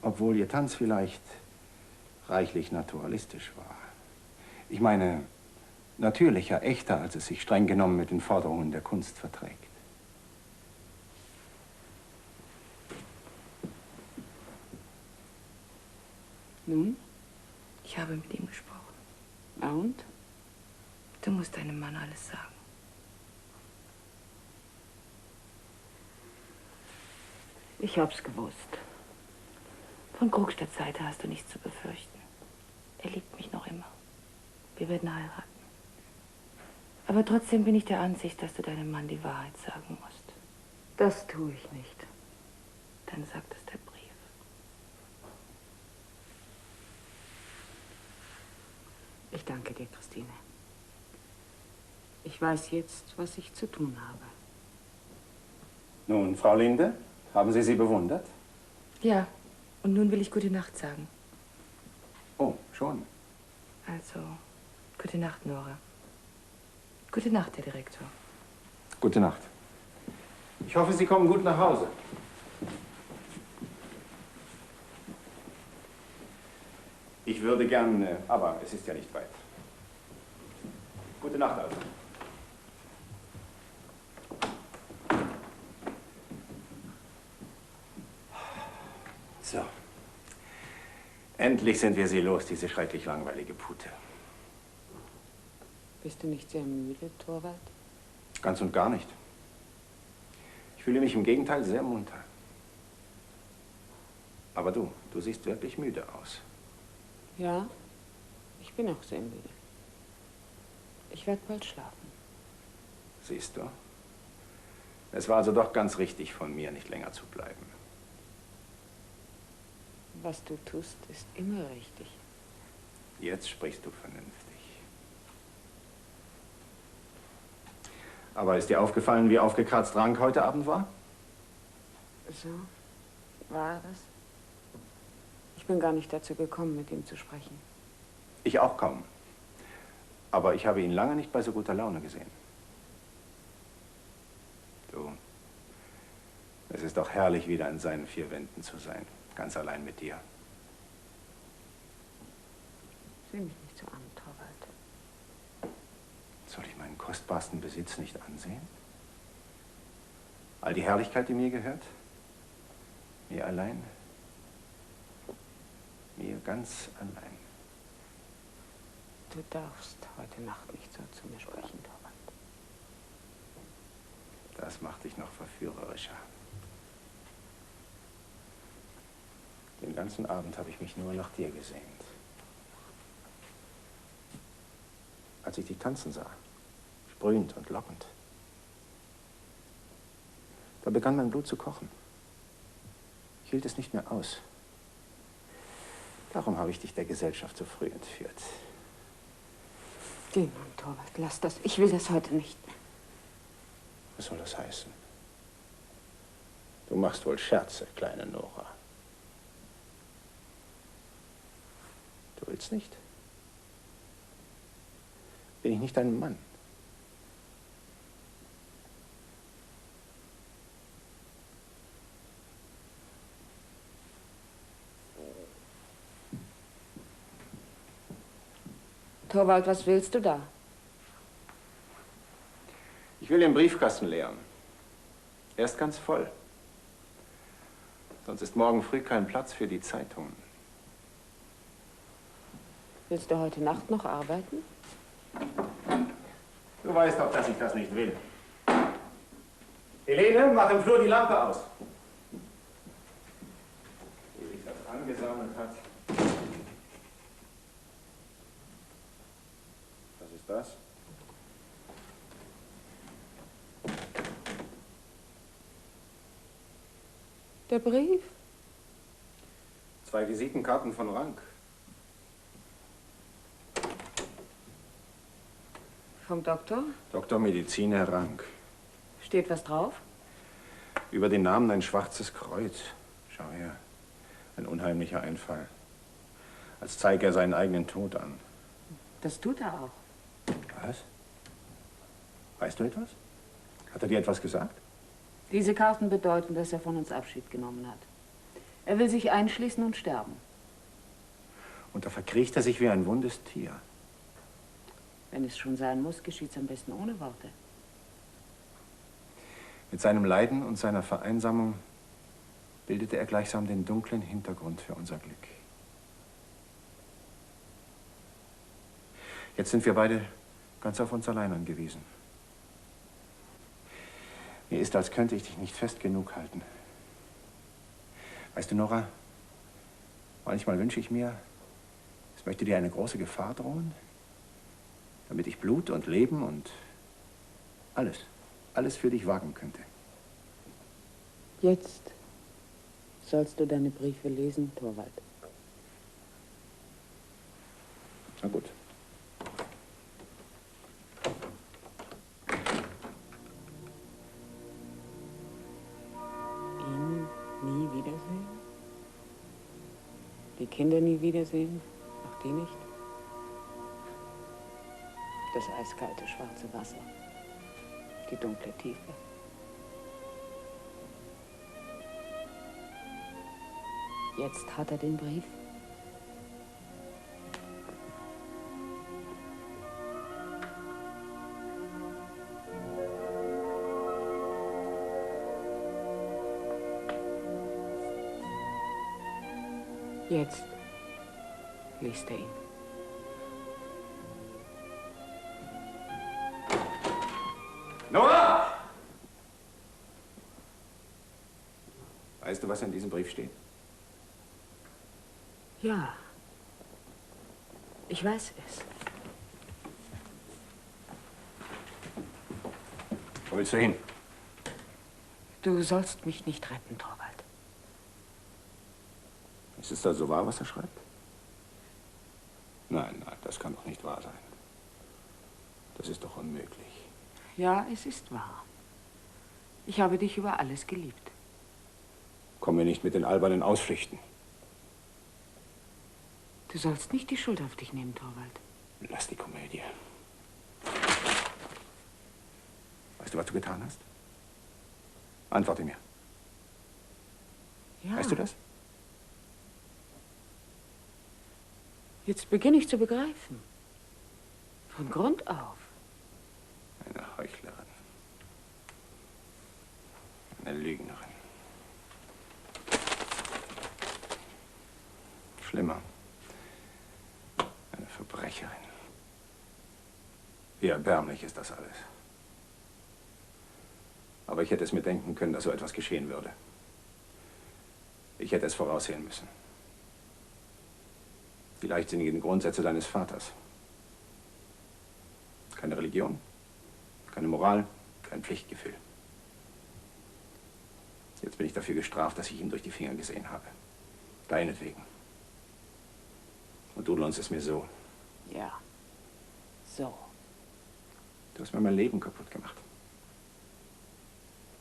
Obwohl ihr Tanz vielleicht reichlich naturalistisch war. Ich meine, natürlicher, echter, als es sich streng genommen mit den Forderungen der Kunst verträgt. Nun? Ich habe mit ihm gesprochen. Na und? Du musst deinem Mann alles sagen. Ich hab's gewusst. Von Krogstadts Seite hast du nichts zu befürchten. Er liebt mich noch immer. Wir werden heiraten. Aber trotzdem bin ich der Ansicht, dass du deinem Mann die Wahrheit sagen musst. Das tue ich nicht. Dann sagt es der Brief. Ich danke dir, Christine. Ich weiß jetzt, was ich zu tun habe. Nun, Frau Linde, haben Sie sie bewundert? Ja, und nun will ich gute Nacht sagen. Oh, schon. Also, gute Nacht, Nora. Gute Nacht, Herr Direktor. Gute Nacht. Ich hoffe, Sie kommen gut nach Hause. Ich würde gern, aber es ist ja nicht weit. Gute Nacht, also. So. Endlich sind wir sie los, diese schrecklich langweilige Pute. Bist du nicht sehr müde, Torvald? Ganz und gar nicht. Ich fühle mich im Gegenteil sehr munter. Aber du siehst wirklich müde aus. Ja, ich bin auch sehr müde. Ich werde bald schlafen. Siehst du? Es war also doch ganz richtig von mir, nicht länger zu bleiben. Was du tust, ist immer richtig. Jetzt sprichst du vernünftig. Aber ist dir aufgefallen, wie aufgekratzt Rank heute Abend war? So? War das? Ich bin gar nicht dazu gekommen, mit ihm zu sprechen. Ich auch kaum. Aber ich habe ihn lange nicht bei so guter Laune gesehen. Du, es ist doch herrlich, wieder in seinen vier Wänden zu sein. Ganz allein mit dir. Sieh mich nicht so an, Torvald. Soll ich meinen kostbarsten Besitz nicht ansehen? All die Herrlichkeit, die mir gehört? Mir allein? Mir ganz allein. Du darfst heute Nacht nicht so zu mir sprechen, Torvald. Das macht dich noch verführerischer. Den ganzen Abend habe ich mich nur nach dir gesehnt. Als ich dich tanzen sah, sprühend und lockend, da begann mein Blut zu kochen. Ich hielt es nicht mehr aus. Darum habe ich dich der Gesellschaft so früh entführt. Geh nun, Torvald, lass das. Ich will das heute nicht mehr. Was soll das heißen? Du machst wohl Scherze, kleine Nora. Du willst nicht? Bin ich nicht dein Mann? Torvald, was willst du da? Ich will den Briefkasten leeren. Er ist ganz voll. Sonst ist morgen früh kein Platz für die Zeitungen. Willst du heute Nacht noch arbeiten? Du weißt doch, dass ich das nicht will. Helene, mach im Flur die Lampe aus. Wie sich das angesammelt hat. Was ist das? Der Brief? 2 Visitenkarten von Rang. Vom Doktor? Dr. Medizin Herr Rang. Steht was drauf? Über den Namen ein schwarzes Kreuz. Schau her. Ein unheimlicher Einfall. Als zeige er seinen eigenen Tod an. Das tut er auch. Was? Weißt du etwas? Hat er dir etwas gesagt? Diese Karten bedeuten, dass er von uns Abschied genommen hat. Er will sich einschließen und sterben. Und da verkriecht er sich wie ein wundes Tier. Wenn es schon sein muss, geschieht's am besten ohne Worte. Mit seinem Leiden und seiner Vereinsamung bildete er gleichsam den dunklen Hintergrund für unser Glück. Jetzt sind wir beide ganz auf uns allein angewiesen. Mir ist, als könnte ich dich nicht fest genug halten. Weißt du, Nora, manchmal wünsche ich mir, es möchte dir eine große Gefahr drohen, damit ich Blut und Leben und alles für dich wagen könnte. Jetzt sollst du deine Briefe lesen, Torvald. Na gut. Ihn nie wiedersehen? Die Kinder nie wiedersehen? Auch die nicht? Das eiskalte schwarze Wasser. Die dunkle Tiefe. Jetzt hat er den Brief. Jetzt liest er ihn. Nora! Weißt du, was in diesem Brief steht? Ja, ich weiß es. Wo willst du hin? Du sollst mich nicht retten, Torvald. Ist es also wahr, was er schreibt? Nein, das kann doch nicht wahr sein. Das ist doch unmöglich. Ja, es ist wahr. Ich habe dich über alles geliebt. Komm mir nicht mit den albernen Ausflüchten. Du sollst nicht die Schuld auf dich nehmen, Torvald. Lass die Komödie. Weißt du, was du getan hast? Antworte mir. Ja. Weißt du das? Jetzt beginne ich zu begreifen. Von Grund auf. Eine Heuchlerin. Eine Lügnerin. Schlimmer. Eine Verbrecherin. Wie erbärmlich ist das alles. Aber ich hätte es mir denken können, dass so etwas geschehen würde. Ich hätte es voraussehen müssen. Die leichtsinnigen Grundsätze deines Vaters. Keine Religion, keine Moral, kein Pflichtgefühl. Jetzt bin ich dafür gestraft, dass ich ihm durch die Finger gesehen habe. Deinetwegen. Und du lohnst es mir so. Ja, so. Du hast mir mein Leben kaputt gemacht.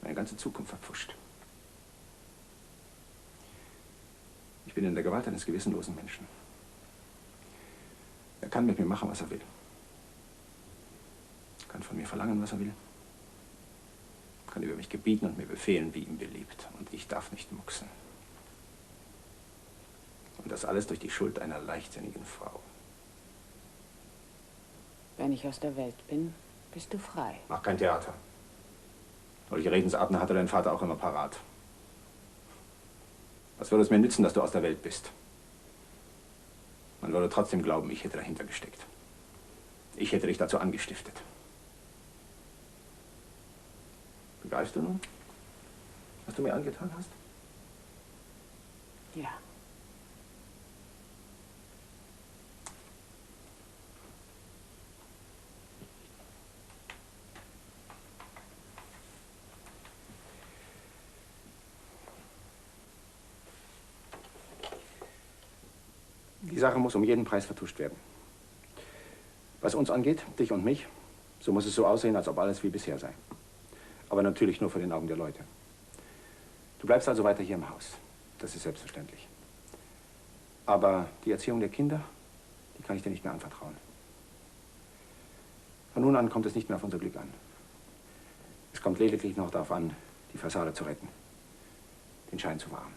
Meine ganze Zukunft verpfuscht. Ich bin in der Gewalt eines gewissenlosen Menschen. Er kann mit mir machen, was er will. Er kann von mir verlangen, was er will. Er kann über mich gebieten und mir befehlen, wie ihm beliebt. Und ich darf nicht mucksen. Und das alles durch die Schuld einer leichtsinnigen Frau. Wenn ich aus der Welt bin, bist du frei. Mach kein Theater. Solche Redensarten hatte dein Vater auch immer parat. Was würde es mir nützen, dass du aus der Welt bist? Man würde trotzdem glauben, ich hätte dahinter gesteckt. Ich hätte dich dazu angestiftet. Begreifst du nun, was du mir angetan hast? Ja. Die Sache muss um jeden Preis vertuscht werden. Was uns angeht, dich und mich, so muss es so aussehen, als ob alles wie bisher sei. Aber natürlich nur vor den Augen der Leute. Du bleibst also weiter hier im Haus. Das ist selbstverständlich. Aber die Erziehung der Kinder, die kann ich dir nicht mehr anvertrauen. Von nun an kommt es nicht mehr auf unser Glück an. Es kommt lediglich noch darauf an, die Fassade zu retten, den Schein zu wahren.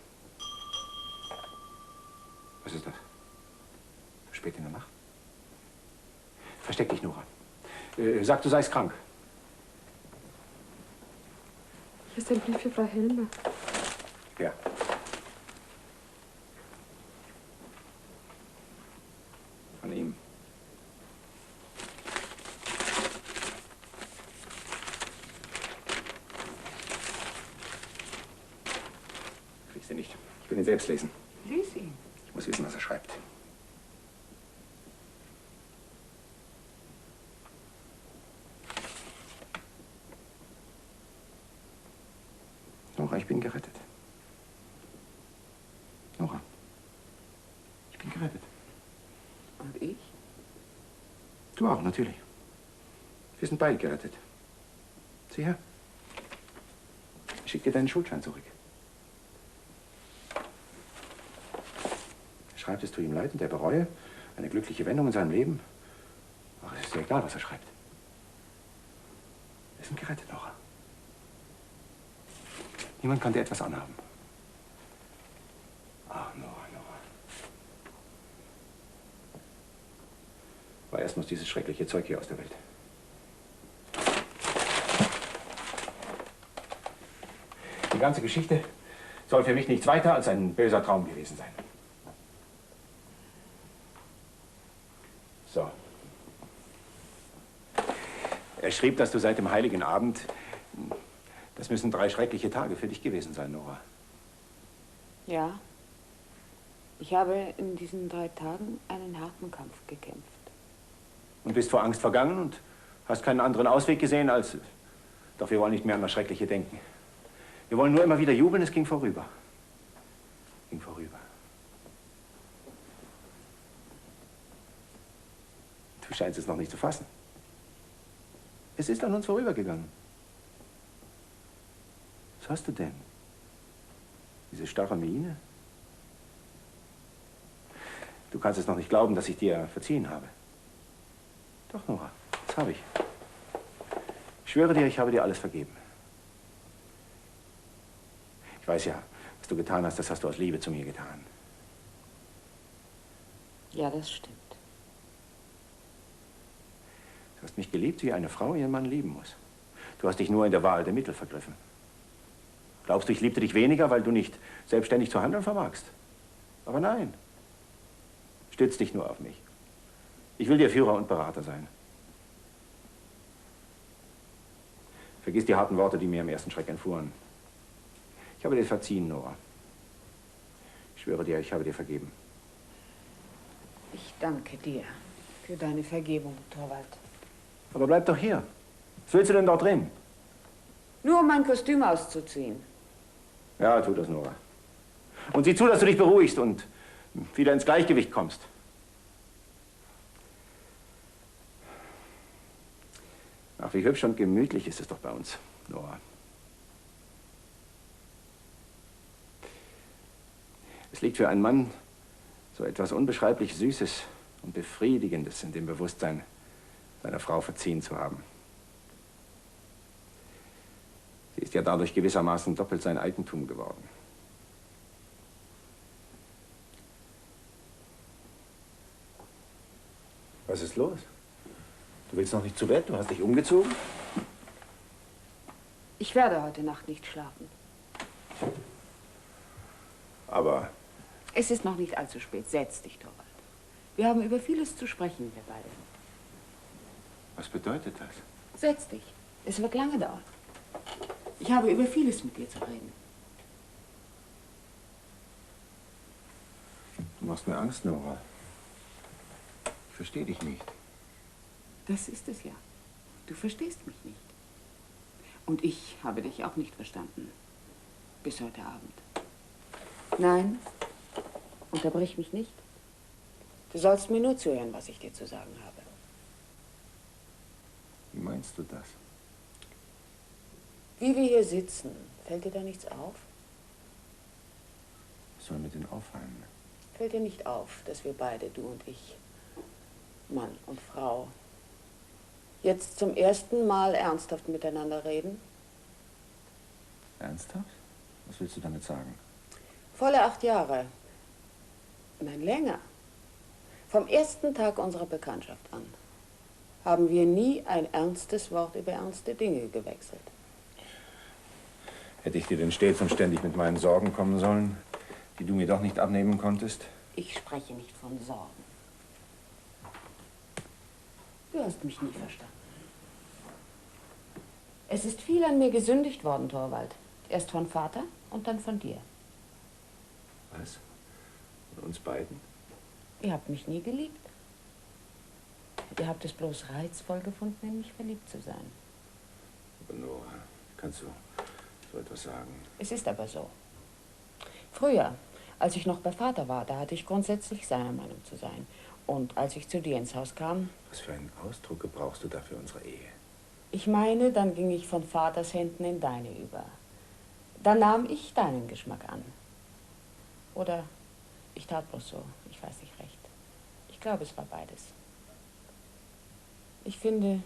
Was ist das? So spät in der Nacht? Versteck dich, Nora. Sag, du seist krank. Hier ist ein Brief für Frau Helmer. Ja. Von ihm. Kriegst du nicht. Ich will ihn selbst lesen. Lies ihn. Ich muss wissen, was er schreibt. Nora, ich bin gerettet. Nora, ich bin gerettet. Und ich? Du auch, natürlich. Wir sind beide gerettet. Sieh her. Ich schick dir deinen Schuldschein zurück. Er schreibt, es tut ihm leid und er bereue eine glückliche Wendung in seinem Leben. Ach, es ist ja egal, was er schreibt. Wir sind gerettet, Nora. Niemand kann dir etwas anhaben. Ach, Nora, Nora. Aber erst muss dieses schreckliche Zeug hier aus der Welt. Die ganze Geschichte soll für mich nichts weiter als ein böser Traum gewesen sein. So. Er schrieb, dass du seit dem Heiligen Abend... Das müssen 3 schreckliche Tage für dich gewesen sein, Nora. Ja. Ich habe in diesen 3 Tagen einen harten Kampf gekämpft. Und bist vor Angst vergangen und hast keinen anderen Ausweg gesehen als... Doch wir wollen nicht mehr an das Schreckliche denken. Wir wollen nur immer wieder jubeln, es ging vorüber. Ging vorüber. Du scheinst es noch nicht zu fassen. Es ist an uns vorübergegangen. Was hast du denn? Diese starre Miene. Du kannst es noch nicht glauben, dass ich dir verziehen habe. Doch, Nora, das habe ich. Ich schwöre dir, ich habe dir alles vergeben. Ich weiß ja, was du getan hast, das hast du aus Liebe zu mir getan. Ja, das stimmt. Du hast mich geliebt, wie eine Frau ihren Mann lieben muss. Du hast dich nur in der Wahl der Mittel vergriffen. Glaubst du, ich liebte dich weniger, weil du nicht selbstständig zu handeln vermagst? Aber nein. Stütz dich nur auf mich. Ich will dir Führer und Berater sein. Vergiss die harten Worte, die mir im ersten Schreck entfuhren. Ich habe dir verziehen, Nora. Ich schwöre dir, ich habe dir vergeben. Ich danke dir für deine Vergebung, Torvald. Aber bleib doch hier. Was willst du denn dort drin? Nur um mein Kostüm auszuziehen. Ja, tu das, Nora. Und sieh zu, dass du dich beruhigst und wieder ins Gleichgewicht kommst. Ach, wie hübsch und gemütlich ist es doch bei uns, Nora. Es liegt für einen Mann so etwas unbeschreiblich Süßes und Befriedigendes in dem Bewusstsein, seiner Frau verziehen zu haben. Sie ist ja dadurch gewissermaßen doppelt sein Eigentum geworden. Was ist los? Du willst noch nicht zu Bett? Du hast dich umgezogen? Ich werde heute Nacht nicht schlafen. Aber Es ist noch nicht allzu spät. Setz dich, Torvald. Wir haben über vieles zu sprechen, wir beide. was bedeutet das? Setz dich. Es wird lange dauern. Ich habe über vieles mit dir zu reden. Du machst mir Angst, Nora. Ich verstehe dich nicht. Das ist es ja. Du verstehst mich nicht. Und ich habe dich auch nicht verstanden. Bis heute Abend. Nein, unterbrich mich nicht. Du sollst mir nur zuhören, was ich dir zu sagen habe. Wie meinst du das? Wie wir hier sitzen, fällt dir da nichts auf? Was soll mir denn auffallen? Fällt dir nicht auf, dass wir beide, du und ich, Mann und Frau, jetzt zum ersten Mal ernsthaft miteinander reden? Ernsthaft? Was willst du damit sagen? Volle 8 Jahre. Nein, länger. Vom ersten Tag unserer Bekanntschaft an haben wir nie ein ernstes Wort über ernste Dinge gewechselt. Hätte ich dir denn stets und ständig mit meinen Sorgen kommen sollen, die du mir doch nicht abnehmen konntest? Ich spreche nicht von Sorgen. Du hast mich nie verstanden. Es ist viel an mir gesündigt worden, Torvald. Erst von Vater und dann von dir. Was? Von uns beiden? Ihr habt mich nie geliebt. Ihr habt es bloß reizvoll gefunden, in mich verliebt zu sein. Aber Nora, kannst du so etwas sagen? Es ist aber so. Früher, als ich noch bei Vater war, da hatte ich grundsätzlich seiner Meinung zu sein. Und als ich zu dir ins Haus kam... Was für einen Ausdruck gebrauchst du da für unsere Ehe? Ich meine, dann ging ich von Vaters Händen in deine über. Dann nahm ich deinen Geschmack an. Oder ich tat bloß so, ich weiß nicht recht. Ich glaube, es war beides. Ich finde,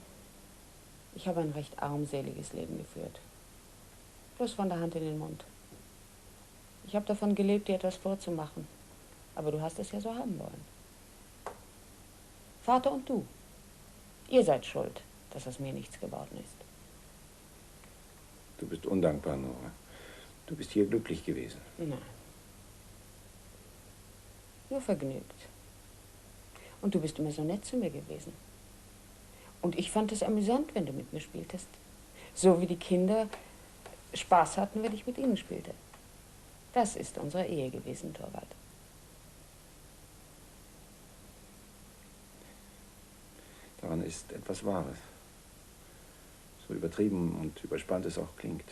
ich habe ein recht armseliges Leben geführt. Bloß von der Hand in den Mund. Ich habe davon gelebt, dir etwas vorzumachen. Aber du hast es ja so haben wollen. Vater und du, ihr seid schuld, dass aus mir nichts geworden ist. Du bist undankbar, Nora. Du bist hier glücklich gewesen. Nein. Nur vergnügt. Und du bist immer so nett zu mir gewesen. Und ich fand es amüsant, wenn du mit mir spieltest. So wie die Kinder Spaß hatten, wenn ich mit ihnen spielte. Das ist unsere Ehe gewesen, Torvald. Daran ist etwas Wahres. So übertrieben und überspannt es auch klingt.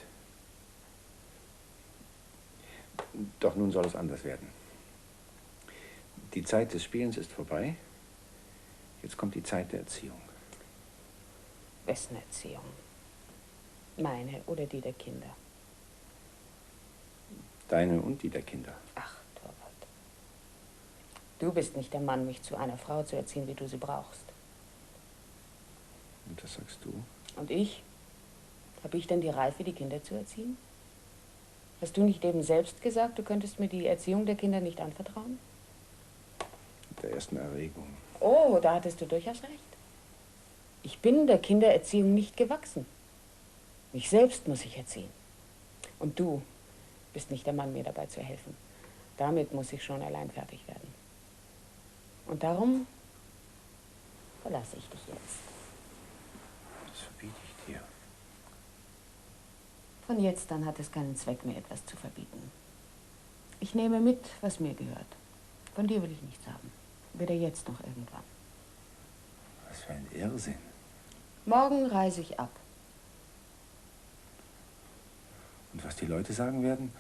Doch nun soll es anders werden. Die Zeit des Spielens ist vorbei. Jetzt kommt die Zeit der Erziehung. Wessen Erziehung? Meine oder die der Kinder? Deine und die der Kinder. Ach, Torvald. Du bist nicht der Mann, mich zu einer Frau zu erziehen, wie du sie brauchst. Und das sagst du? Und ich? Habe ich denn die Reife, die Kinder zu erziehen? Hast du nicht eben selbst gesagt, du könntest mir die Erziehung der Kinder nicht anvertrauen? Mit der ersten Erregung. Oh, da hattest du durchaus recht. Ich bin der Kindererziehung nicht gewachsen. Mich selbst muss ich erziehen. Und du bist nicht der Mann, mir dabei zu helfen. Damit muss ich schon allein fertig werden. Und darum verlasse ich dich jetzt. Das verbiete ich dir. Von jetzt an hat es keinen Zweck mehr, etwas zu verbieten. Ich nehme mit, was mir gehört. Von dir will ich nichts haben. Weder jetzt noch irgendwann. Was für ein Irrsinn. Morgen reise ich ab. Und was die Leute sagen werden,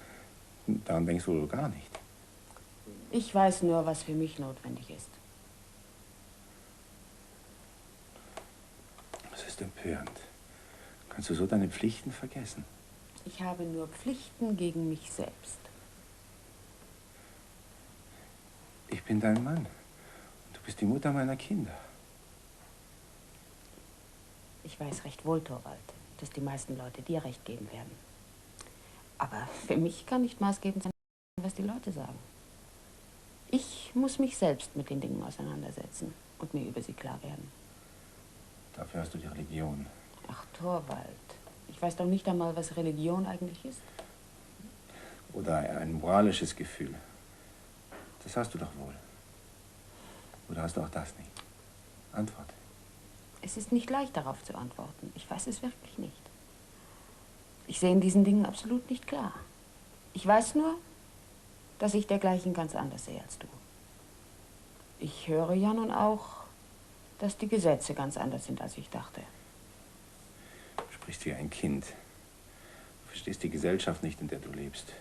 daran denkst du wohl gar nicht. Ich weiß nur, was für mich notwendig ist. Das ist empörend. Kannst du so deine Pflichten vergessen? Ich habe nur Pflichten gegen mich selbst. Ich bin dein Mann. Und du bist die Mutter meiner Kinder. Ich weiß recht wohl, Torvald, dass die meisten Leute dir recht geben werden. Aber für mich kann nicht maßgebend sein, was die Leute sagen. Ich muss mich selbst mit den Dingen auseinandersetzen und mir über sie klar werden. Dafür hast du die Religion. Ach, Torvald, ich weiß doch nicht einmal, was Religion eigentlich ist. Oder ein moralisches Gefühl. Das hast du doch wohl. Oder hast du auch das nicht? Antwort. Es ist nicht leicht, darauf zu antworten. Ich weiß es wirklich nicht. Ich sehe in diesen Dingen absolut nicht klar. Ich weiß nur, dass ich dergleichen ganz anders sehe als du. Ich höre ja nun auch, dass die Gesetze ganz anders sind, als ich dachte. Du sprichst wie ein Kind. Du verstehst die Gesellschaft nicht, in der du lebst.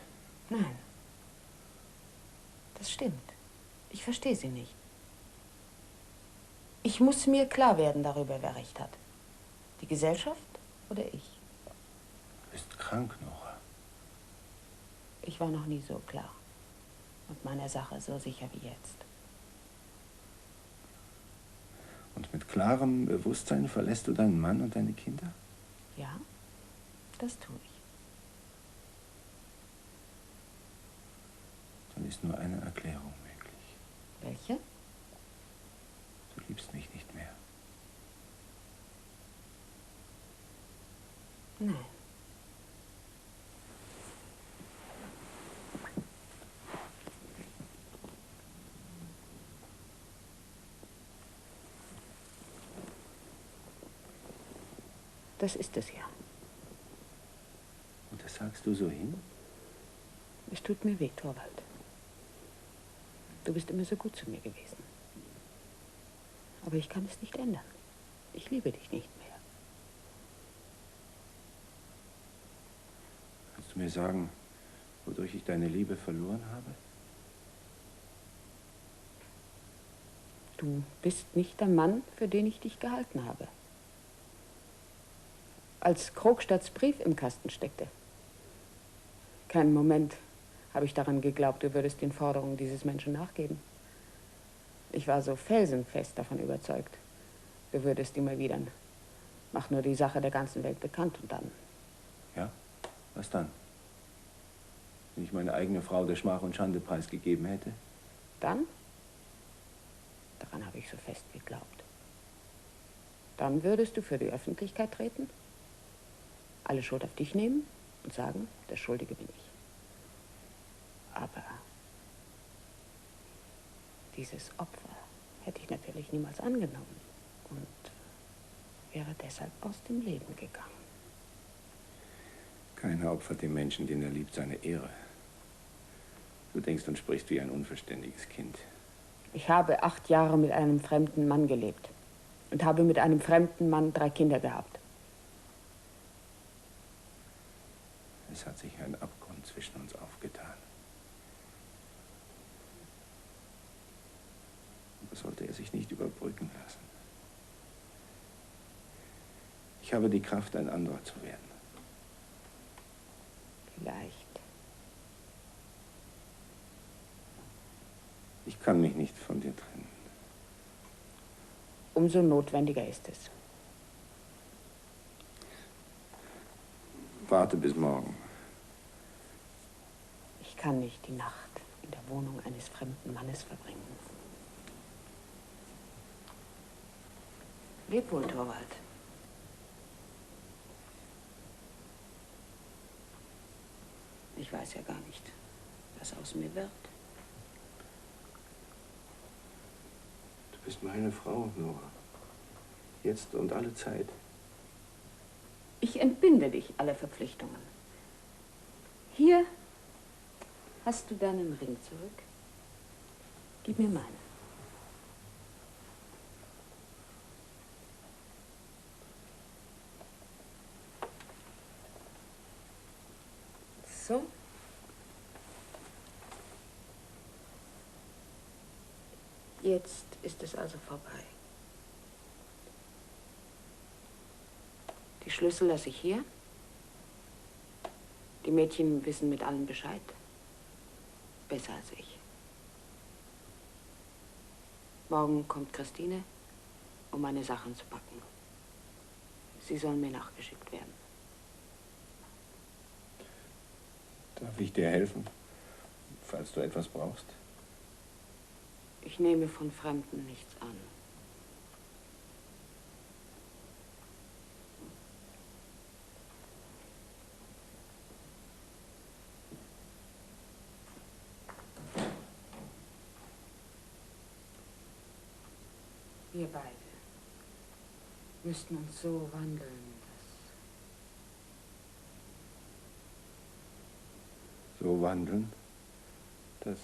Nein. Das stimmt. Ich verstehe sie nicht. Ich muss mir klar werden darüber, wer recht hat. Die Gesellschaft oder ich? Du bist krank, Nora. Ich war noch nie so klar. Und meiner Sache so sicher wie jetzt. Und mit klarem Bewusstsein verlässt du deinen Mann und deine Kinder? Ja, das tue ich. Dann ist nur eine Erklärung möglich. Welche? Du liebst mich nicht mehr. Nein. Das ist es ja. Und das sagst du so hin? Es tut mir weh, Torvald. Du bist immer so gut zu mir gewesen. Aber ich kann es nicht ändern. Ich liebe dich nicht mehr. Kannst du mir sagen, wodurch ich deine Liebe verloren habe? Du bist nicht der Mann, für den ich dich gehalten habe. Als Krogstads Brief im Kasten steckte. Keinen Moment habe ich daran geglaubt, du würdest den Forderungen dieses Menschen nachgeben. Ich war so felsenfest davon überzeugt, du würdest ihm erwidern. Mach nur die Sache der ganzen Welt bekannt und dann. Ja? Was dann? Wenn ich meine eigene Frau der Schmach und Schande preisgegeben hätte? Dann? Daran habe ich so fest geglaubt. Dann würdest du für die Öffentlichkeit treten, alle Schuld auf dich nehmen und sagen, der Schuldige bin ich. Aber dieses Opfer hätte ich natürlich niemals angenommen und wäre deshalb aus dem Leben gegangen. Keiner opfert dem Menschen, den er liebt, seine Ehre. Du denkst und sprichst wie ein unverständiges Kind. Ich habe 8 Jahre mit einem fremden Mann gelebt und habe mit einem fremden Mann 3 Kinder gehabt. Es hat sich ein Abgrund zwischen uns aufgetan. Aber sollte er sich nicht überbrücken lassen? Ich habe die Kraft, ein anderer zu werden. Vielleicht. Ich kann mich nicht von dir trennen. Umso notwendiger ist es. Warte bis morgen. Ich kann nicht die Nacht in der Wohnung eines fremden Mannes verbringen. Leb wohl, Torvald. Ich weiß ja gar nicht, was aus mir wird. Du bist meine Frau, Nora. Jetzt und alle Zeit. Ich entbinde dich aller Verpflichtungen. Hier hast du deinen Ring zurück. Gib mir meinen. So. Jetzt ist es also vorbei. Die Schlüssel lasse ich hier. Die Mädchen wissen mit allem Bescheid. Besser als ich. Morgen kommt Christine, um meine Sachen zu packen. Sie sollen mir nachgeschickt werden. Darf ich dir helfen, falls du etwas brauchst? Ich nehme von Fremden nichts an. Wir beide müssten uns so wandeln, So wandeln, dass